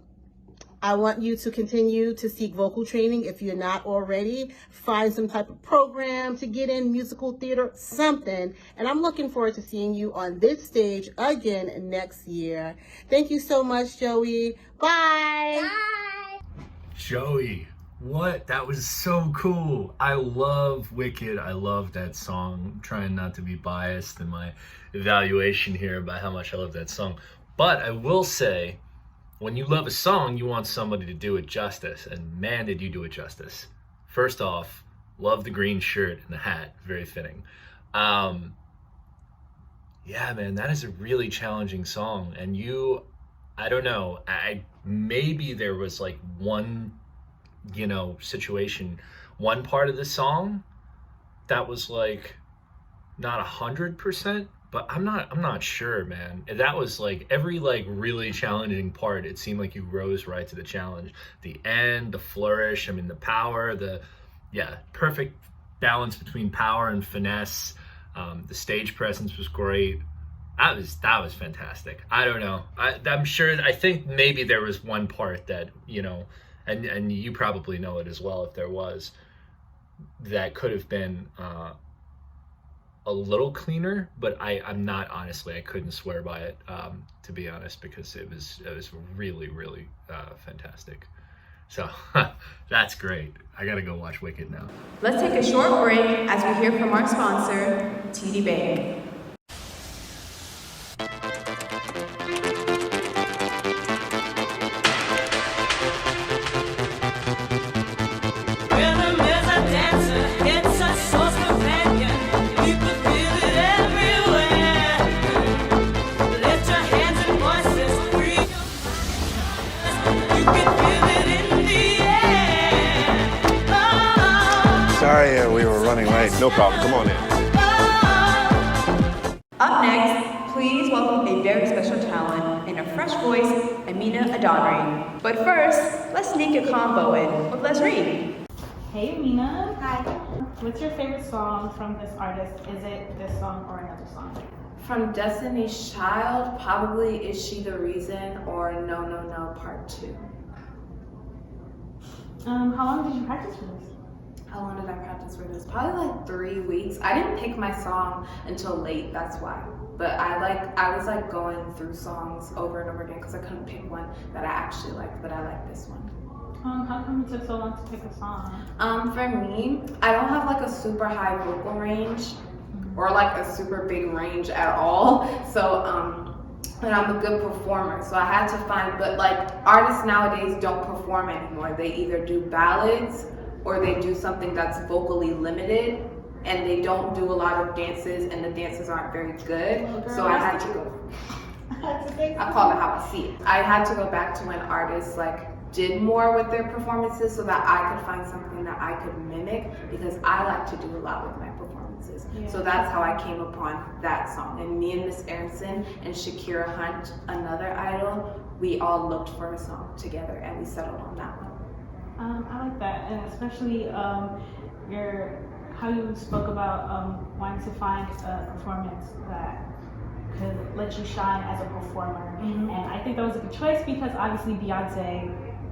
Speaker 12: I want you to continue to seek vocal training if you're not already. Find some type of program to get in, musical theater, something. And I'm looking forward to seeing you on this stage again next year. Thank you so much, Joey. Bye.
Speaker 15: Bye.
Speaker 8: Joey, what? That was so cool. I love Wicked. I love that song. I'm trying not to be biased in my evaluation here about how much I love that song. But I will say, when you love a song, you want somebody to do it justice. And man, did you do it justice. First off, love the green shirt and the hat. Very fitting. Yeah, man, that is a really challenging song. And you, I don't know, maybe there was like one, you know, situation, one part of the song that was like not 100%, but I'm not sure, man. That was like every like really challenging part, it seemed like you rose right to the challenge. The end, the flourish, I mean the power, perfect balance between power and finesse. The stage presence was great. That was fantastic. I don't know. I'm sure, I think maybe there was one part that, you know, and you probably know it as well if there was, that could have been a little cleaner, but I'm not, honestly, I couldn't swear by it, to be honest, because it was really fantastic. So that's great. I gotta go watch Wicked now.
Speaker 2: Let's take a short break as we hear from our sponsor, TD Bank.
Speaker 10: Sorry, we were running late. No problem. Come on in.
Speaker 2: Up next, please welcome a very special talent and a fresh voice and Amina Adonri. But first, let's sneak a combo in with Lesreen.
Speaker 5: Hey Amina. Hi. What's your favorite song from this artist? Is it this song or another song?
Speaker 11: From Destiny's Child, probably Is She the Reason or No No No Part 2.
Speaker 5: How long did you practice for this?
Speaker 11: How long did I practice for this? Probably like 3 weeks. I didn't pick my song until late, that's why. But I was like going through songs over and over again because I couldn't pick one that I actually liked, but I like this one.
Speaker 5: How come it took so long to pick a song?
Speaker 11: For me, I don't have like a super high vocal range or like a super big range at all. So, and I'm a good performer. So I had to find, but like artists nowadays don't perform anymore. They either do ballads or they do something that's vocally limited, and they don't do a lot of dances, and the dances aren't very good. So I had to go. I call it how I see it. I had to go back to when artists like did more with their performances so that I could find something that I could mimic, because I like to do a lot with my performances. So that's how I came upon that song. And me and Miss Aronson and Shakira Hunt, another idol, we all looked for a song together and we settled on that one.
Speaker 5: I like that, and especially how you spoke about wanting to find a performance that could let you shine as a performer. And I think that was a good choice because obviously Beyonce,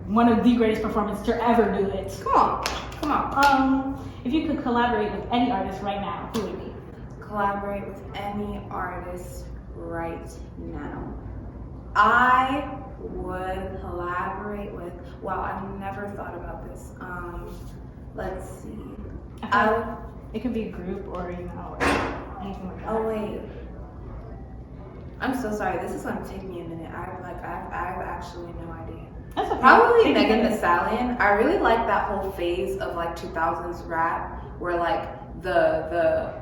Speaker 5: one of the greatest performers to ever do it.
Speaker 11: Come on.
Speaker 5: If you could collaborate with any artist right now, who would it be?
Speaker 11: Collaborate with any artist right now. I would collaborate with, wow, I never thought about this. Let's see.
Speaker 5: It could be a group or anything like that.
Speaker 11: Oh wait. I'm so sorry. This is gonna take me a minute. I have actually no idea.
Speaker 5: That's okay.
Speaker 11: Probably Megan Thee Stallion. I really like that whole phase of like 2000s rap where like the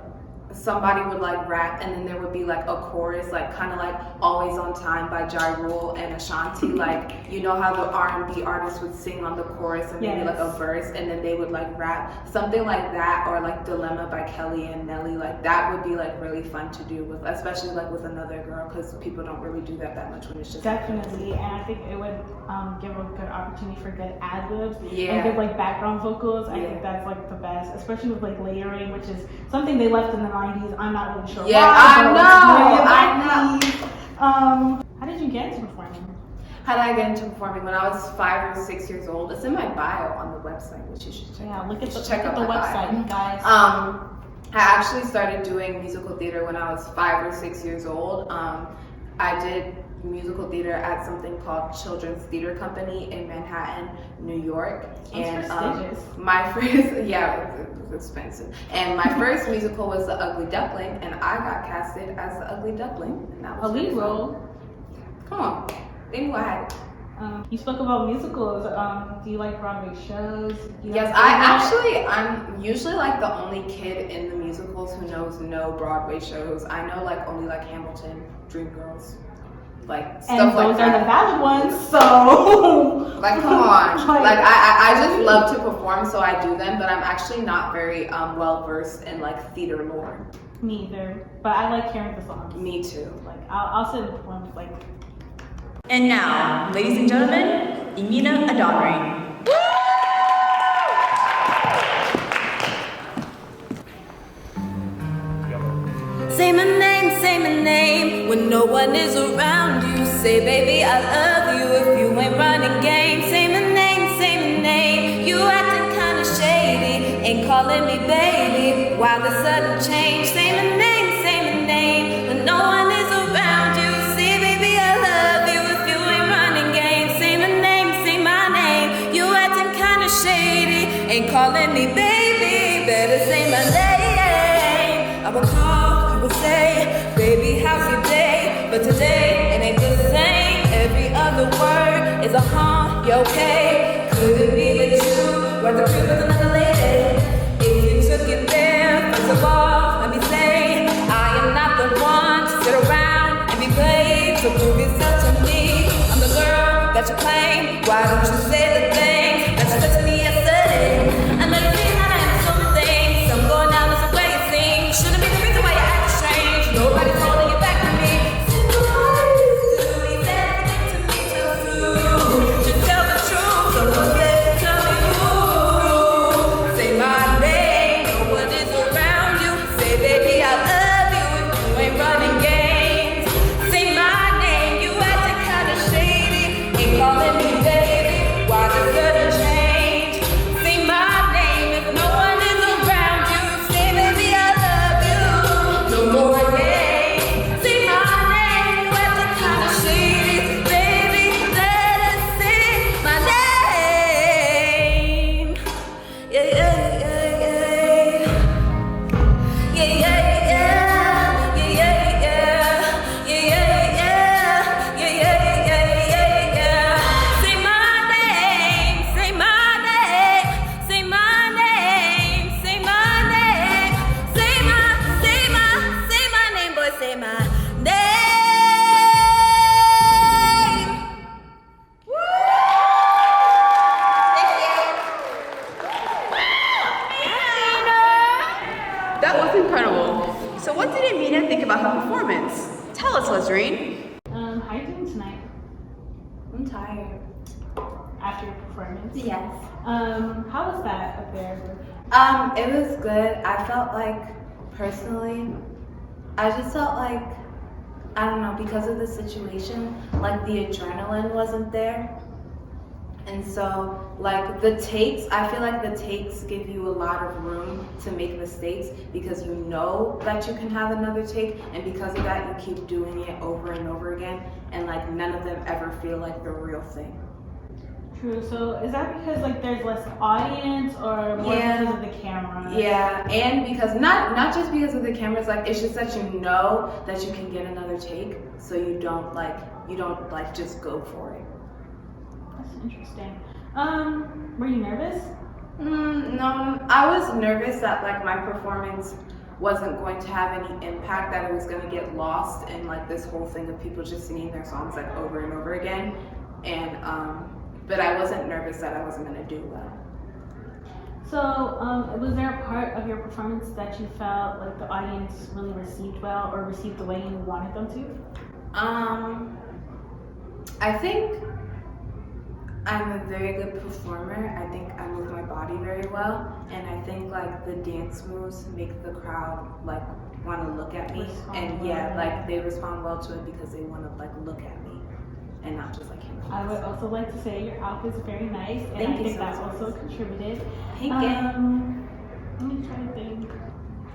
Speaker 11: somebody would like rap and then there would be like a chorus, like kind of like Always on Time by Ja Rule and Ashanti. Like, you know how the R&B artists would sing on the chorus and maybe like a verse and then they would like rap, something like that, or like Dilemma by Kelly and Nelly. Like that would be like really fun to do with, especially like with another girl, because people don't really do that much when it's just
Speaker 5: definitely. And I think it would give a good opportunity for good ad-libs and
Speaker 11: Yeah.
Speaker 5: good like background vocals. I think that's like the best, especially with like layering, which is something they left in the 90s. I'm not really sure
Speaker 11: Yeah,
Speaker 5: why.
Speaker 11: I know.
Speaker 5: How did you get into performing?
Speaker 11: How did I get into performing? When I was 5 or 6 years old. It's in my bio on the website, which you should check out.
Speaker 5: Look at the
Speaker 11: my
Speaker 5: website,
Speaker 11: bio.
Speaker 5: you guys.
Speaker 11: I actually started doing musical theater when I was 5 or 6 years old. I did musical theater at something called Children's Theater Company in Manhattan, New York.
Speaker 5: That's prestigious.
Speaker 11: My first, yeah, it was expensive. And my first musical was The Ugly Duckling, and I got casted as The Ugly Duckling. And that was
Speaker 5: A lead
Speaker 11: really fun.
Speaker 5: role.
Speaker 11: Come on, they knew I had it.
Speaker 5: You spoke about musicals. Do you like Broadway shows?
Speaker 11: Yes, I'm usually like the only kid in the musicals who knows no Broadway shows. I know like only like Hamilton, Dreamgirls, like stuff
Speaker 5: And
Speaker 11: like
Speaker 5: those
Speaker 11: that.
Speaker 5: are the valid ones, so
Speaker 11: Like, come on. Like, I just love to perform, so I do them, but I'm actually not very well versed in like theater lore.
Speaker 5: Me either, but I like hearing the songs.
Speaker 11: Me too.
Speaker 5: Like I'll sit and perform like.
Speaker 2: And now, ladies and gentlemen, Amina Adonri.
Speaker 4: Say my name when no one is around you. Say, baby, I love you if you ain't running game. Say my name. You acting kinda shady, ain't calling me baby. Why the sudden change? Say my name when no one is around you. Say, baby, I love you if you ain't running game. Say my name. You acting kinda shady, ain't calling me baby. Better say my name. I will call, you will say, baby, how's your day? But today it ain't the same. Every other word is a you okay? Could it be that you were the crib with another lady? If you took it there, first of all, let me say, I am not the one to sit around and be played. So prove yourself to me. I'm the girl that you claim. Why don't you say the things that you said to me yesterday? I know you feel how I am so many things. I'm going down the way you think. Shouldn't be the reason why you act strange. Nobody's holding you back from me. So why do you say everything to me so true?
Speaker 2: Let's Lazarine.
Speaker 5: How are you doing tonight?
Speaker 11: I'm tired.
Speaker 5: After your performance?
Speaker 11: Yes.
Speaker 5: How was that up there?
Speaker 11: It was good. I felt like, personally, I just felt like, I don't know, because of the situation, like the adrenaline wasn't there. And so, like, the takes, I feel like the takes give you a lot of room to make mistakes because you know that you can have another take, and because of that, you keep doing it over and over again, and like none of them ever feel like the real thing.
Speaker 5: True. So is that because like there's less audience, or more because of the camera?
Speaker 11: Yeah, and because not just because of the cameras, like it's just that you know that you can get another take, so you don't just go for it.
Speaker 5: That's interesting. Were you nervous?
Speaker 11: No, I was nervous that like my performance wasn't going to have any impact, that it was going to get lost in like this whole thing of people just singing their songs like over and over again, and but I wasn't nervous that I wasn't going to do well.
Speaker 5: So, was there a part of your performance that you felt like the audience really received well, or received the way you wanted them to?
Speaker 11: I think I'm a very good performer. I think I move my body very well, and I think like the dance moves make the crowd like want to look at me, and yeah, like they respond well to it because they want to like look at me and not just like hear me.
Speaker 5: I would also like to say your outfit's very nice, and
Speaker 11: Thank
Speaker 5: I
Speaker 11: you
Speaker 5: think
Speaker 11: so
Speaker 5: that
Speaker 11: much.
Speaker 5: also contributed.
Speaker 11: Thank you.
Speaker 5: Let me try to think.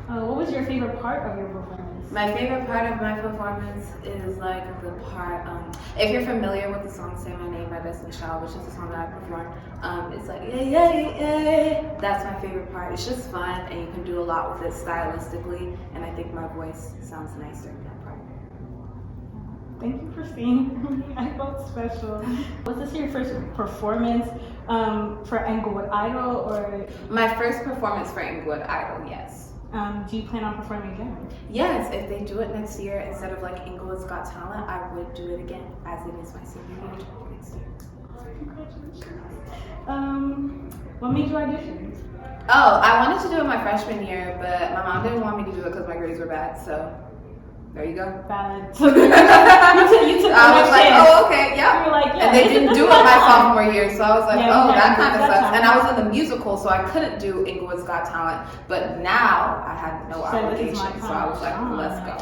Speaker 5: What was your favorite part of your performance?
Speaker 11: My favorite part of my performance is like the part, if you're familiar with the song Say My Name by Destiny Child, which is the song that I performed, it's like, yeah, yeah, yeah. That's my favorite part. It's just fun, and you can do a lot with it stylistically, and I think my voice sounds nice during that part.
Speaker 5: Thank you for singing. I felt special. Was this your first performance for Englewood Idol, or?
Speaker 11: My first performance for Englewood Idol, yes.
Speaker 5: Do you plan on performing again?
Speaker 11: Yes, if they do it next year instead of like Englewood's Got Talent, I would do it again, as it is my senior year next year.
Speaker 5: Congratulations. What made you audition?
Speaker 11: Oh, I wanted to do it my freshman year, but my mom didn't want me to do it because my grades were bad, so there you go.
Speaker 5: Valid. So you took
Speaker 11: I was like,
Speaker 5: chance.
Speaker 11: oh, okay, yeah.
Speaker 5: You were like, yeah.
Speaker 11: And they didn't do it my sophomore year, so I was like,
Speaker 5: Yeah,
Speaker 11: oh,
Speaker 5: we
Speaker 11: that
Speaker 5: had
Speaker 11: kind of
Speaker 5: that
Speaker 11: sucks.
Speaker 5: time.
Speaker 11: And I was in the musical, so I couldn't do Englewood's Got Talent, but now I had no
Speaker 5: So this is
Speaker 11: obligation,
Speaker 5: my
Speaker 11: so I was like,
Speaker 5: time.
Speaker 11: let's go.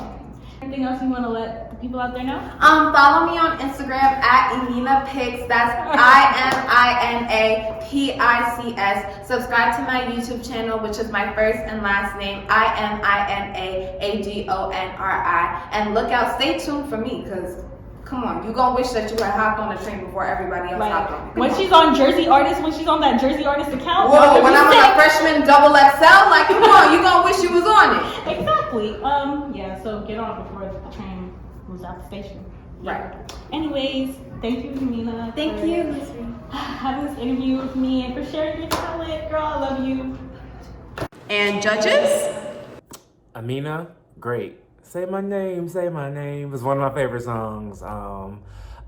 Speaker 5: Anything else you want to let the people out there know?
Speaker 11: Follow me on Instagram at Imina Pics. That's IMINAPICS. Subscribe to my YouTube channel, which is my first and last name, IMINAADONRI. And look out, stay tuned for me, because come on, you gonna wish that you had hopped on the train before everybody else hopped on.
Speaker 5: When she's on Jersey Artist, when she's on that Jersey Artist account.
Speaker 11: Whoa, when I'm a freshman double XL, like come on, you gonna wish you was on it.
Speaker 5: Exactly. Yeah, so get on before the train moves out the station.
Speaker 11: Right.
Speaker 5: Anyways, thank you, Amina.
Speaker 11: Thank you, Miss Ree.
Speaker 5: Having this interview with me and for sharing your talent. Girl, I love you.
Speaker 2: And judges?
Speaker 7: Amina, great. Say My Name is one of my favorite songs.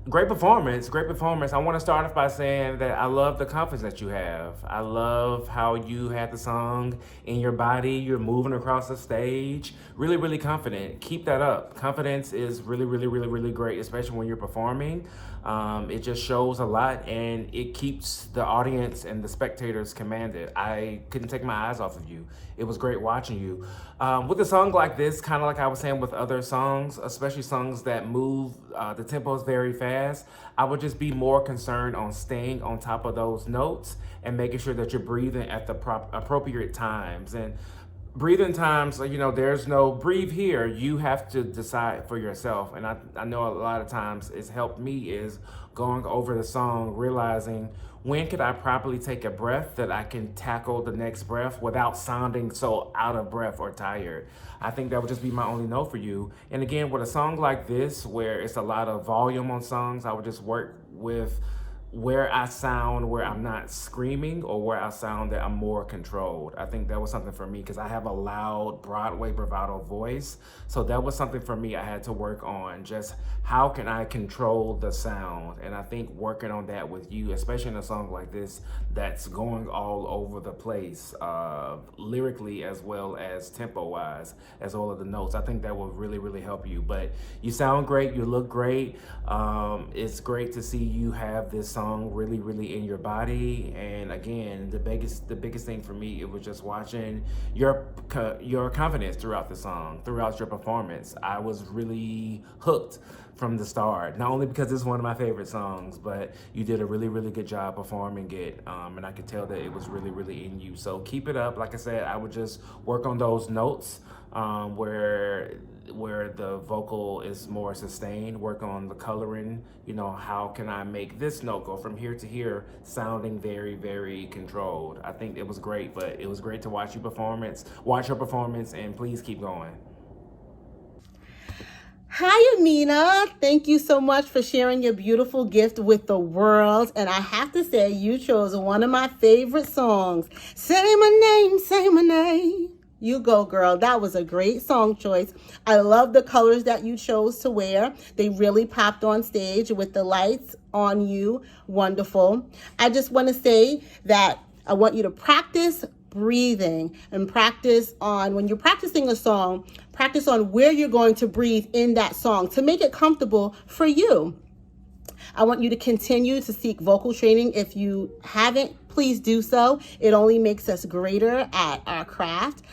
Speaker 7: Great performance. I want to start off by saying that I love the confidence that you have. I love how you had the song in your body. You're moving across the stage. Really, really confident. Keep that up. Confidence is really, really, really, really great, especially when you're performing. It just shows a lot, and it keeps the audience and the spectators commanded. I couldn't take my eyes off of you. It was great watching you. With a song like this, kind of like I was saying with other songs, especially songs that move, the tempo is very fast, I would just be more concerned on staying on top of those notes and making sure that you're breathing at the appropriate times. And breathing times, you know, there's no breathe here. You have to decide for yourself. And I know a lot of times it's helped me is going over the song, realizing when could I properly take a breath that I can tackle the next breath without sounding so out of breath or tired. I think that would just be my only note for you. And again, with a song like this, where it's a lot of volume on songs, I would just work with where I sound where I'm not screaming or where I sound that I'm more controlled. I think that was something for me because I have a loud Broadway bravado voice. So that was something for me I had to work on. Just how can I control the sound? And I think working on that with you, especially in a song like this that's going all over the place, lyrically as well as tempo-wise, as well as the notes, I think that will really, really help you. But you sound great, you look great. It's great to see you have this song really, really in your body. And again, the biggest thing for me, it was just watching your confidence throughout the song, throughout your performance. I was really hooked from the start, not only because it's one of my favorite songs, but you did a really, really good job performing it, and I could tell that it was really, really in you. So keep it up. Like I said, I would just work on those notes where the vocal is more sustained, work on the coloring, you know, how can I make this note go from here to here sounding very, very controlled. I think it was great, but it was great to watch your performance, and please keep going.
Speaker 12: Hi, Amina. Thank you so much for sharing your beautiful gift with the world. And I have to say, you chose one of my favorite songs. Say my name, say my name. You go, girl. That was a great song choice. I love the colors that you chose to wear. They really popped on stage with the lights on you. Wonderful. I just want to say that I want you to practice breathing and practice on, when you're practicing a song, practice on where you're going to breathe in that song to make it comfortable for you. I want you to continue to seek vocal training. If you haven't, please do so. It only makes us greater at our craft.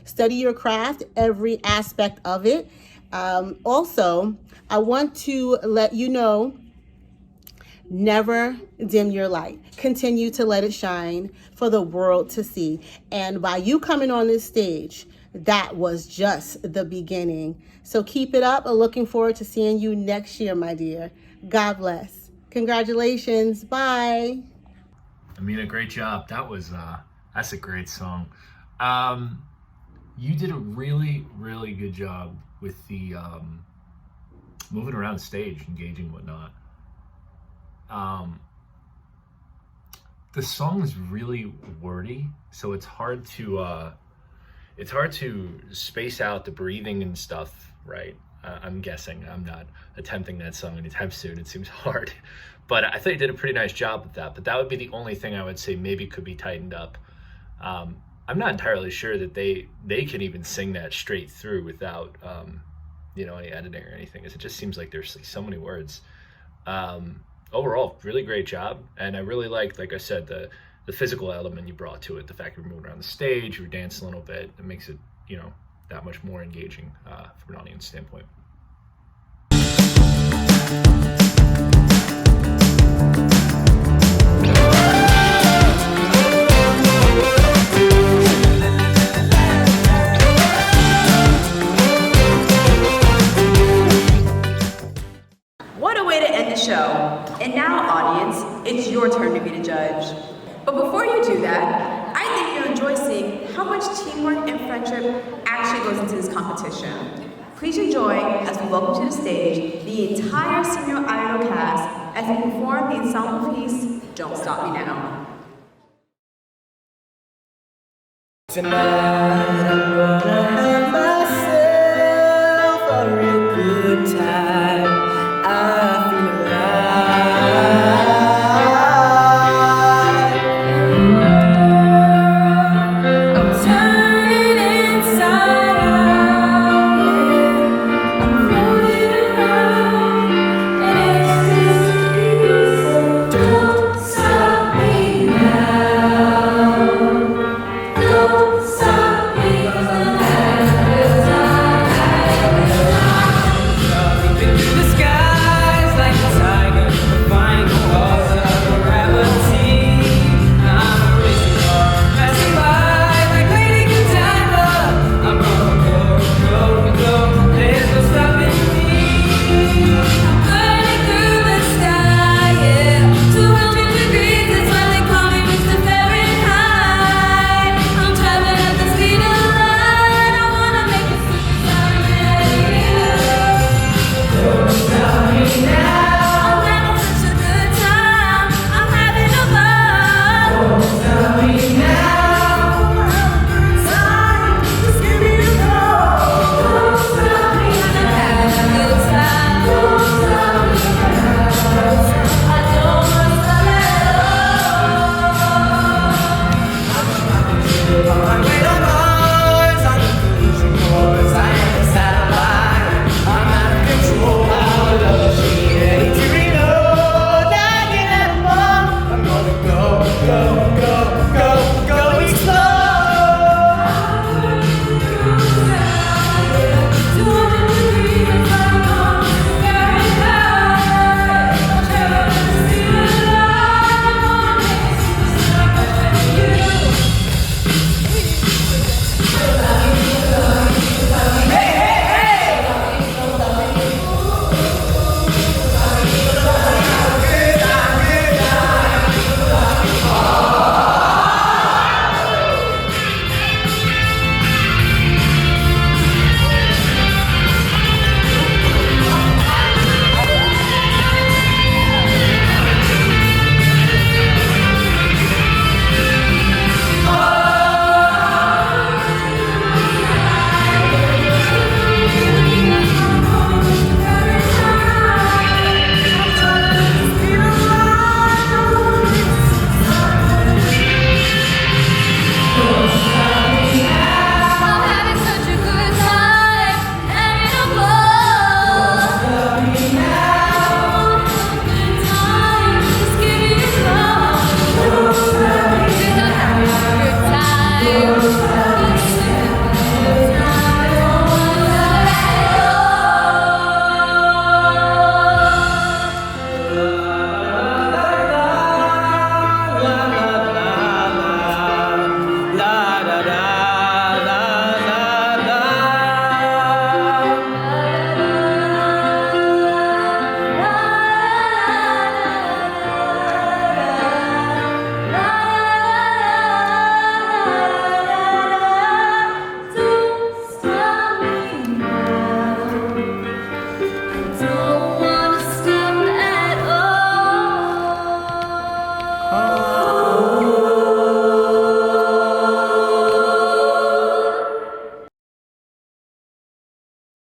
Speaker 12: Study your craft, every aspect of it. Also, I want to let you know, never dim your light. Continue to let it shine for the world to see. And by you coming on this stage, that was just the beginning. So keep it up. I'm looking forward to seeing you next year, my dear. God bless. Congratulations. Bye.
Speaker 8: Amina, great job. That's a great song. You did a really, really good job with the moving around the stage, engaging, whatnot. The song is really wordy, so it's hard to space out the breathing and stuff, right? I'm guessing. I'm not attempting that song anytime soon. It seems hard, but I thought you did a pretty nice job with that. But that would be the only thing I would say maybe could be tightened up. I'm not entirely sure that they can even sing that straight through without any editing or anything. It just seems like there's so many words. Overall, really great job, and I really liked, like I said, the physical element you brought to it. The fact you're moving around the stage, you're dancing a little bit, it makes it, that much more engaging from an audience standpoint.
Speaker 2: What a way to end the show. And now, audience, it's your turn to be the judge. But before you do that, I think you'll enjoy seeing how much teamwork and friendship actually goes into this competition. Please enjoy as we welcome to the stage the entire Senior Idol cast as they perform the ensemble piece, Don't Stop Me Now.
Speaker 14: Tonight I'm gonna have myself a real good time. I feel alive. I'm turning inside out, yeah. I'm floating around, and it's easy. Don't stop me now. Don't stop me now.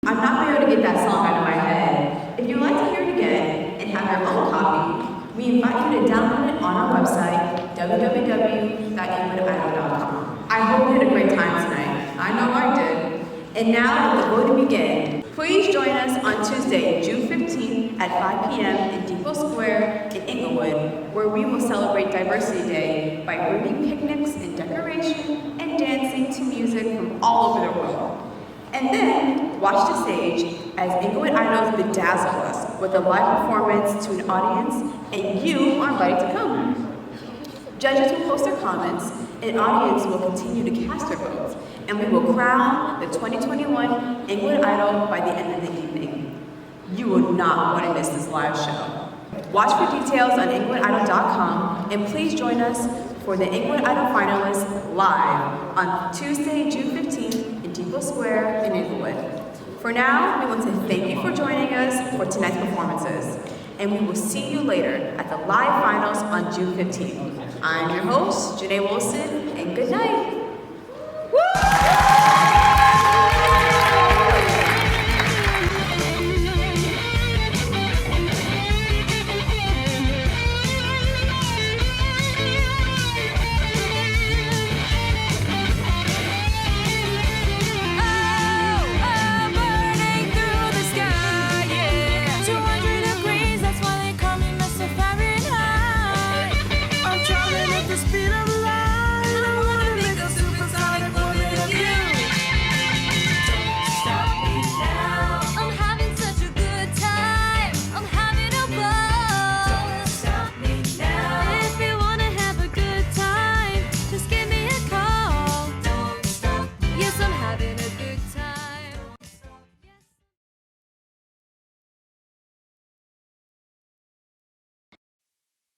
Speaker 2: I'm not able to get that song out of my head. If you'd like to hear it again and have your own copy, we invite you to download it on our website, www.ingwoodidol.com. I hope you had a great time tonight. I know I did. And now let the voting begin. Please join us on Tuesday, June 15th at 5 p.m. in Depot Square in Inglewood, where we will celebrate Diversity Day by bringing picnics and decoration and dancing to music from all over the world. And then watch the stage as Inglewood Idols bedazzle us with a live performance to an audience, and you are invited to come. Judges will post their comments, and audience will continue to cast their votes, and we will crown the 2021 Inglewood Idol by the end of the evening. You will not want to miss this live show. Watch for details on ingwoodidol.com, and please join us for the Inglewood Idol finalists live on Tuesday, June 15th in Depot Square in Inglewood. For now, we want to thank you for joining us for tonight's performances, and we will see you later at the live finals on June 15th. I'm your host, Janae Wilson, and good night.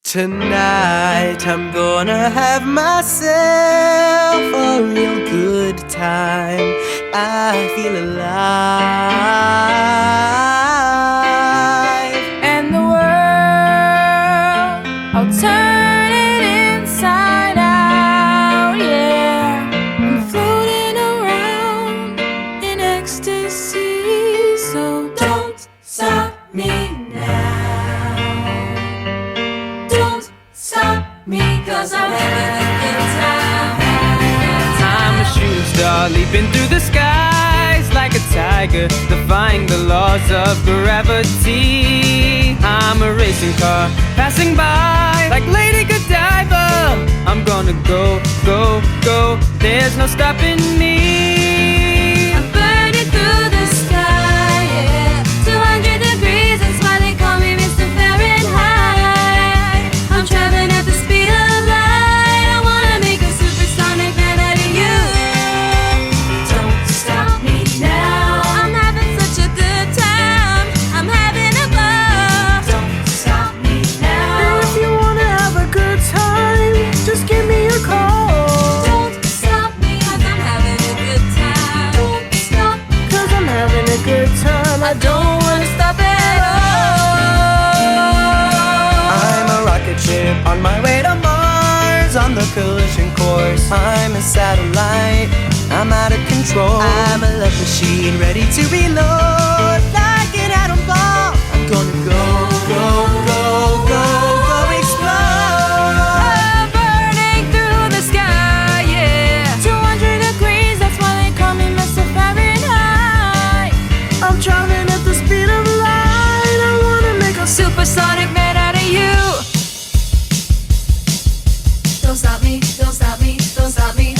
Speaker 14: Tonight I'm gonna have myself a real good time. I feel alive.
Speaker 9: And the world, I'll turn it inside out, yeah. I'm floating around in ecstasy, so don't stop me now. Stop me, 'cause I'm having a good time.
Speaker 14: I'm a shooting star leaping through the skies like a tiger, defying the laws of gravity. I'm a racing car passing by like Lady Godiva. no stopping me.
Speaker 4: I'm burning through the sky, yeah. 200 degrees, that's why they call me Mr. Fahrenheit. I'm traveling at the speed of light. I wanna make a supersonic man out of you. Don't stop me now. I'm having such a good time. I'm having a ball. Don't stop me now.
Speaker 14: If you wanna have a good time, just give me a call.
Speaker 4: Don't stop me, 'cause I'm having a good time. Don't stop,
Speaker 14: 'Cause I'm having a good time. I don't wanna stop at all. I'm a rocket ship on my way to Mars, on the collision course. I'm a satellite, I'm out of control. I'm a love machine ready to reload. Like an atom bomb, I'm gonna go, go, go, go, go explode.
Speaker 4: burning through the sky, yeah. 200 degrees, that's why they call me Mr. Fahrenheit.
Speaker 14: I'm traveling at the speed of light. I wanna make a
Speaker 4: Supersonic man out of you. Don't stop me, don't stop me, don't stop me.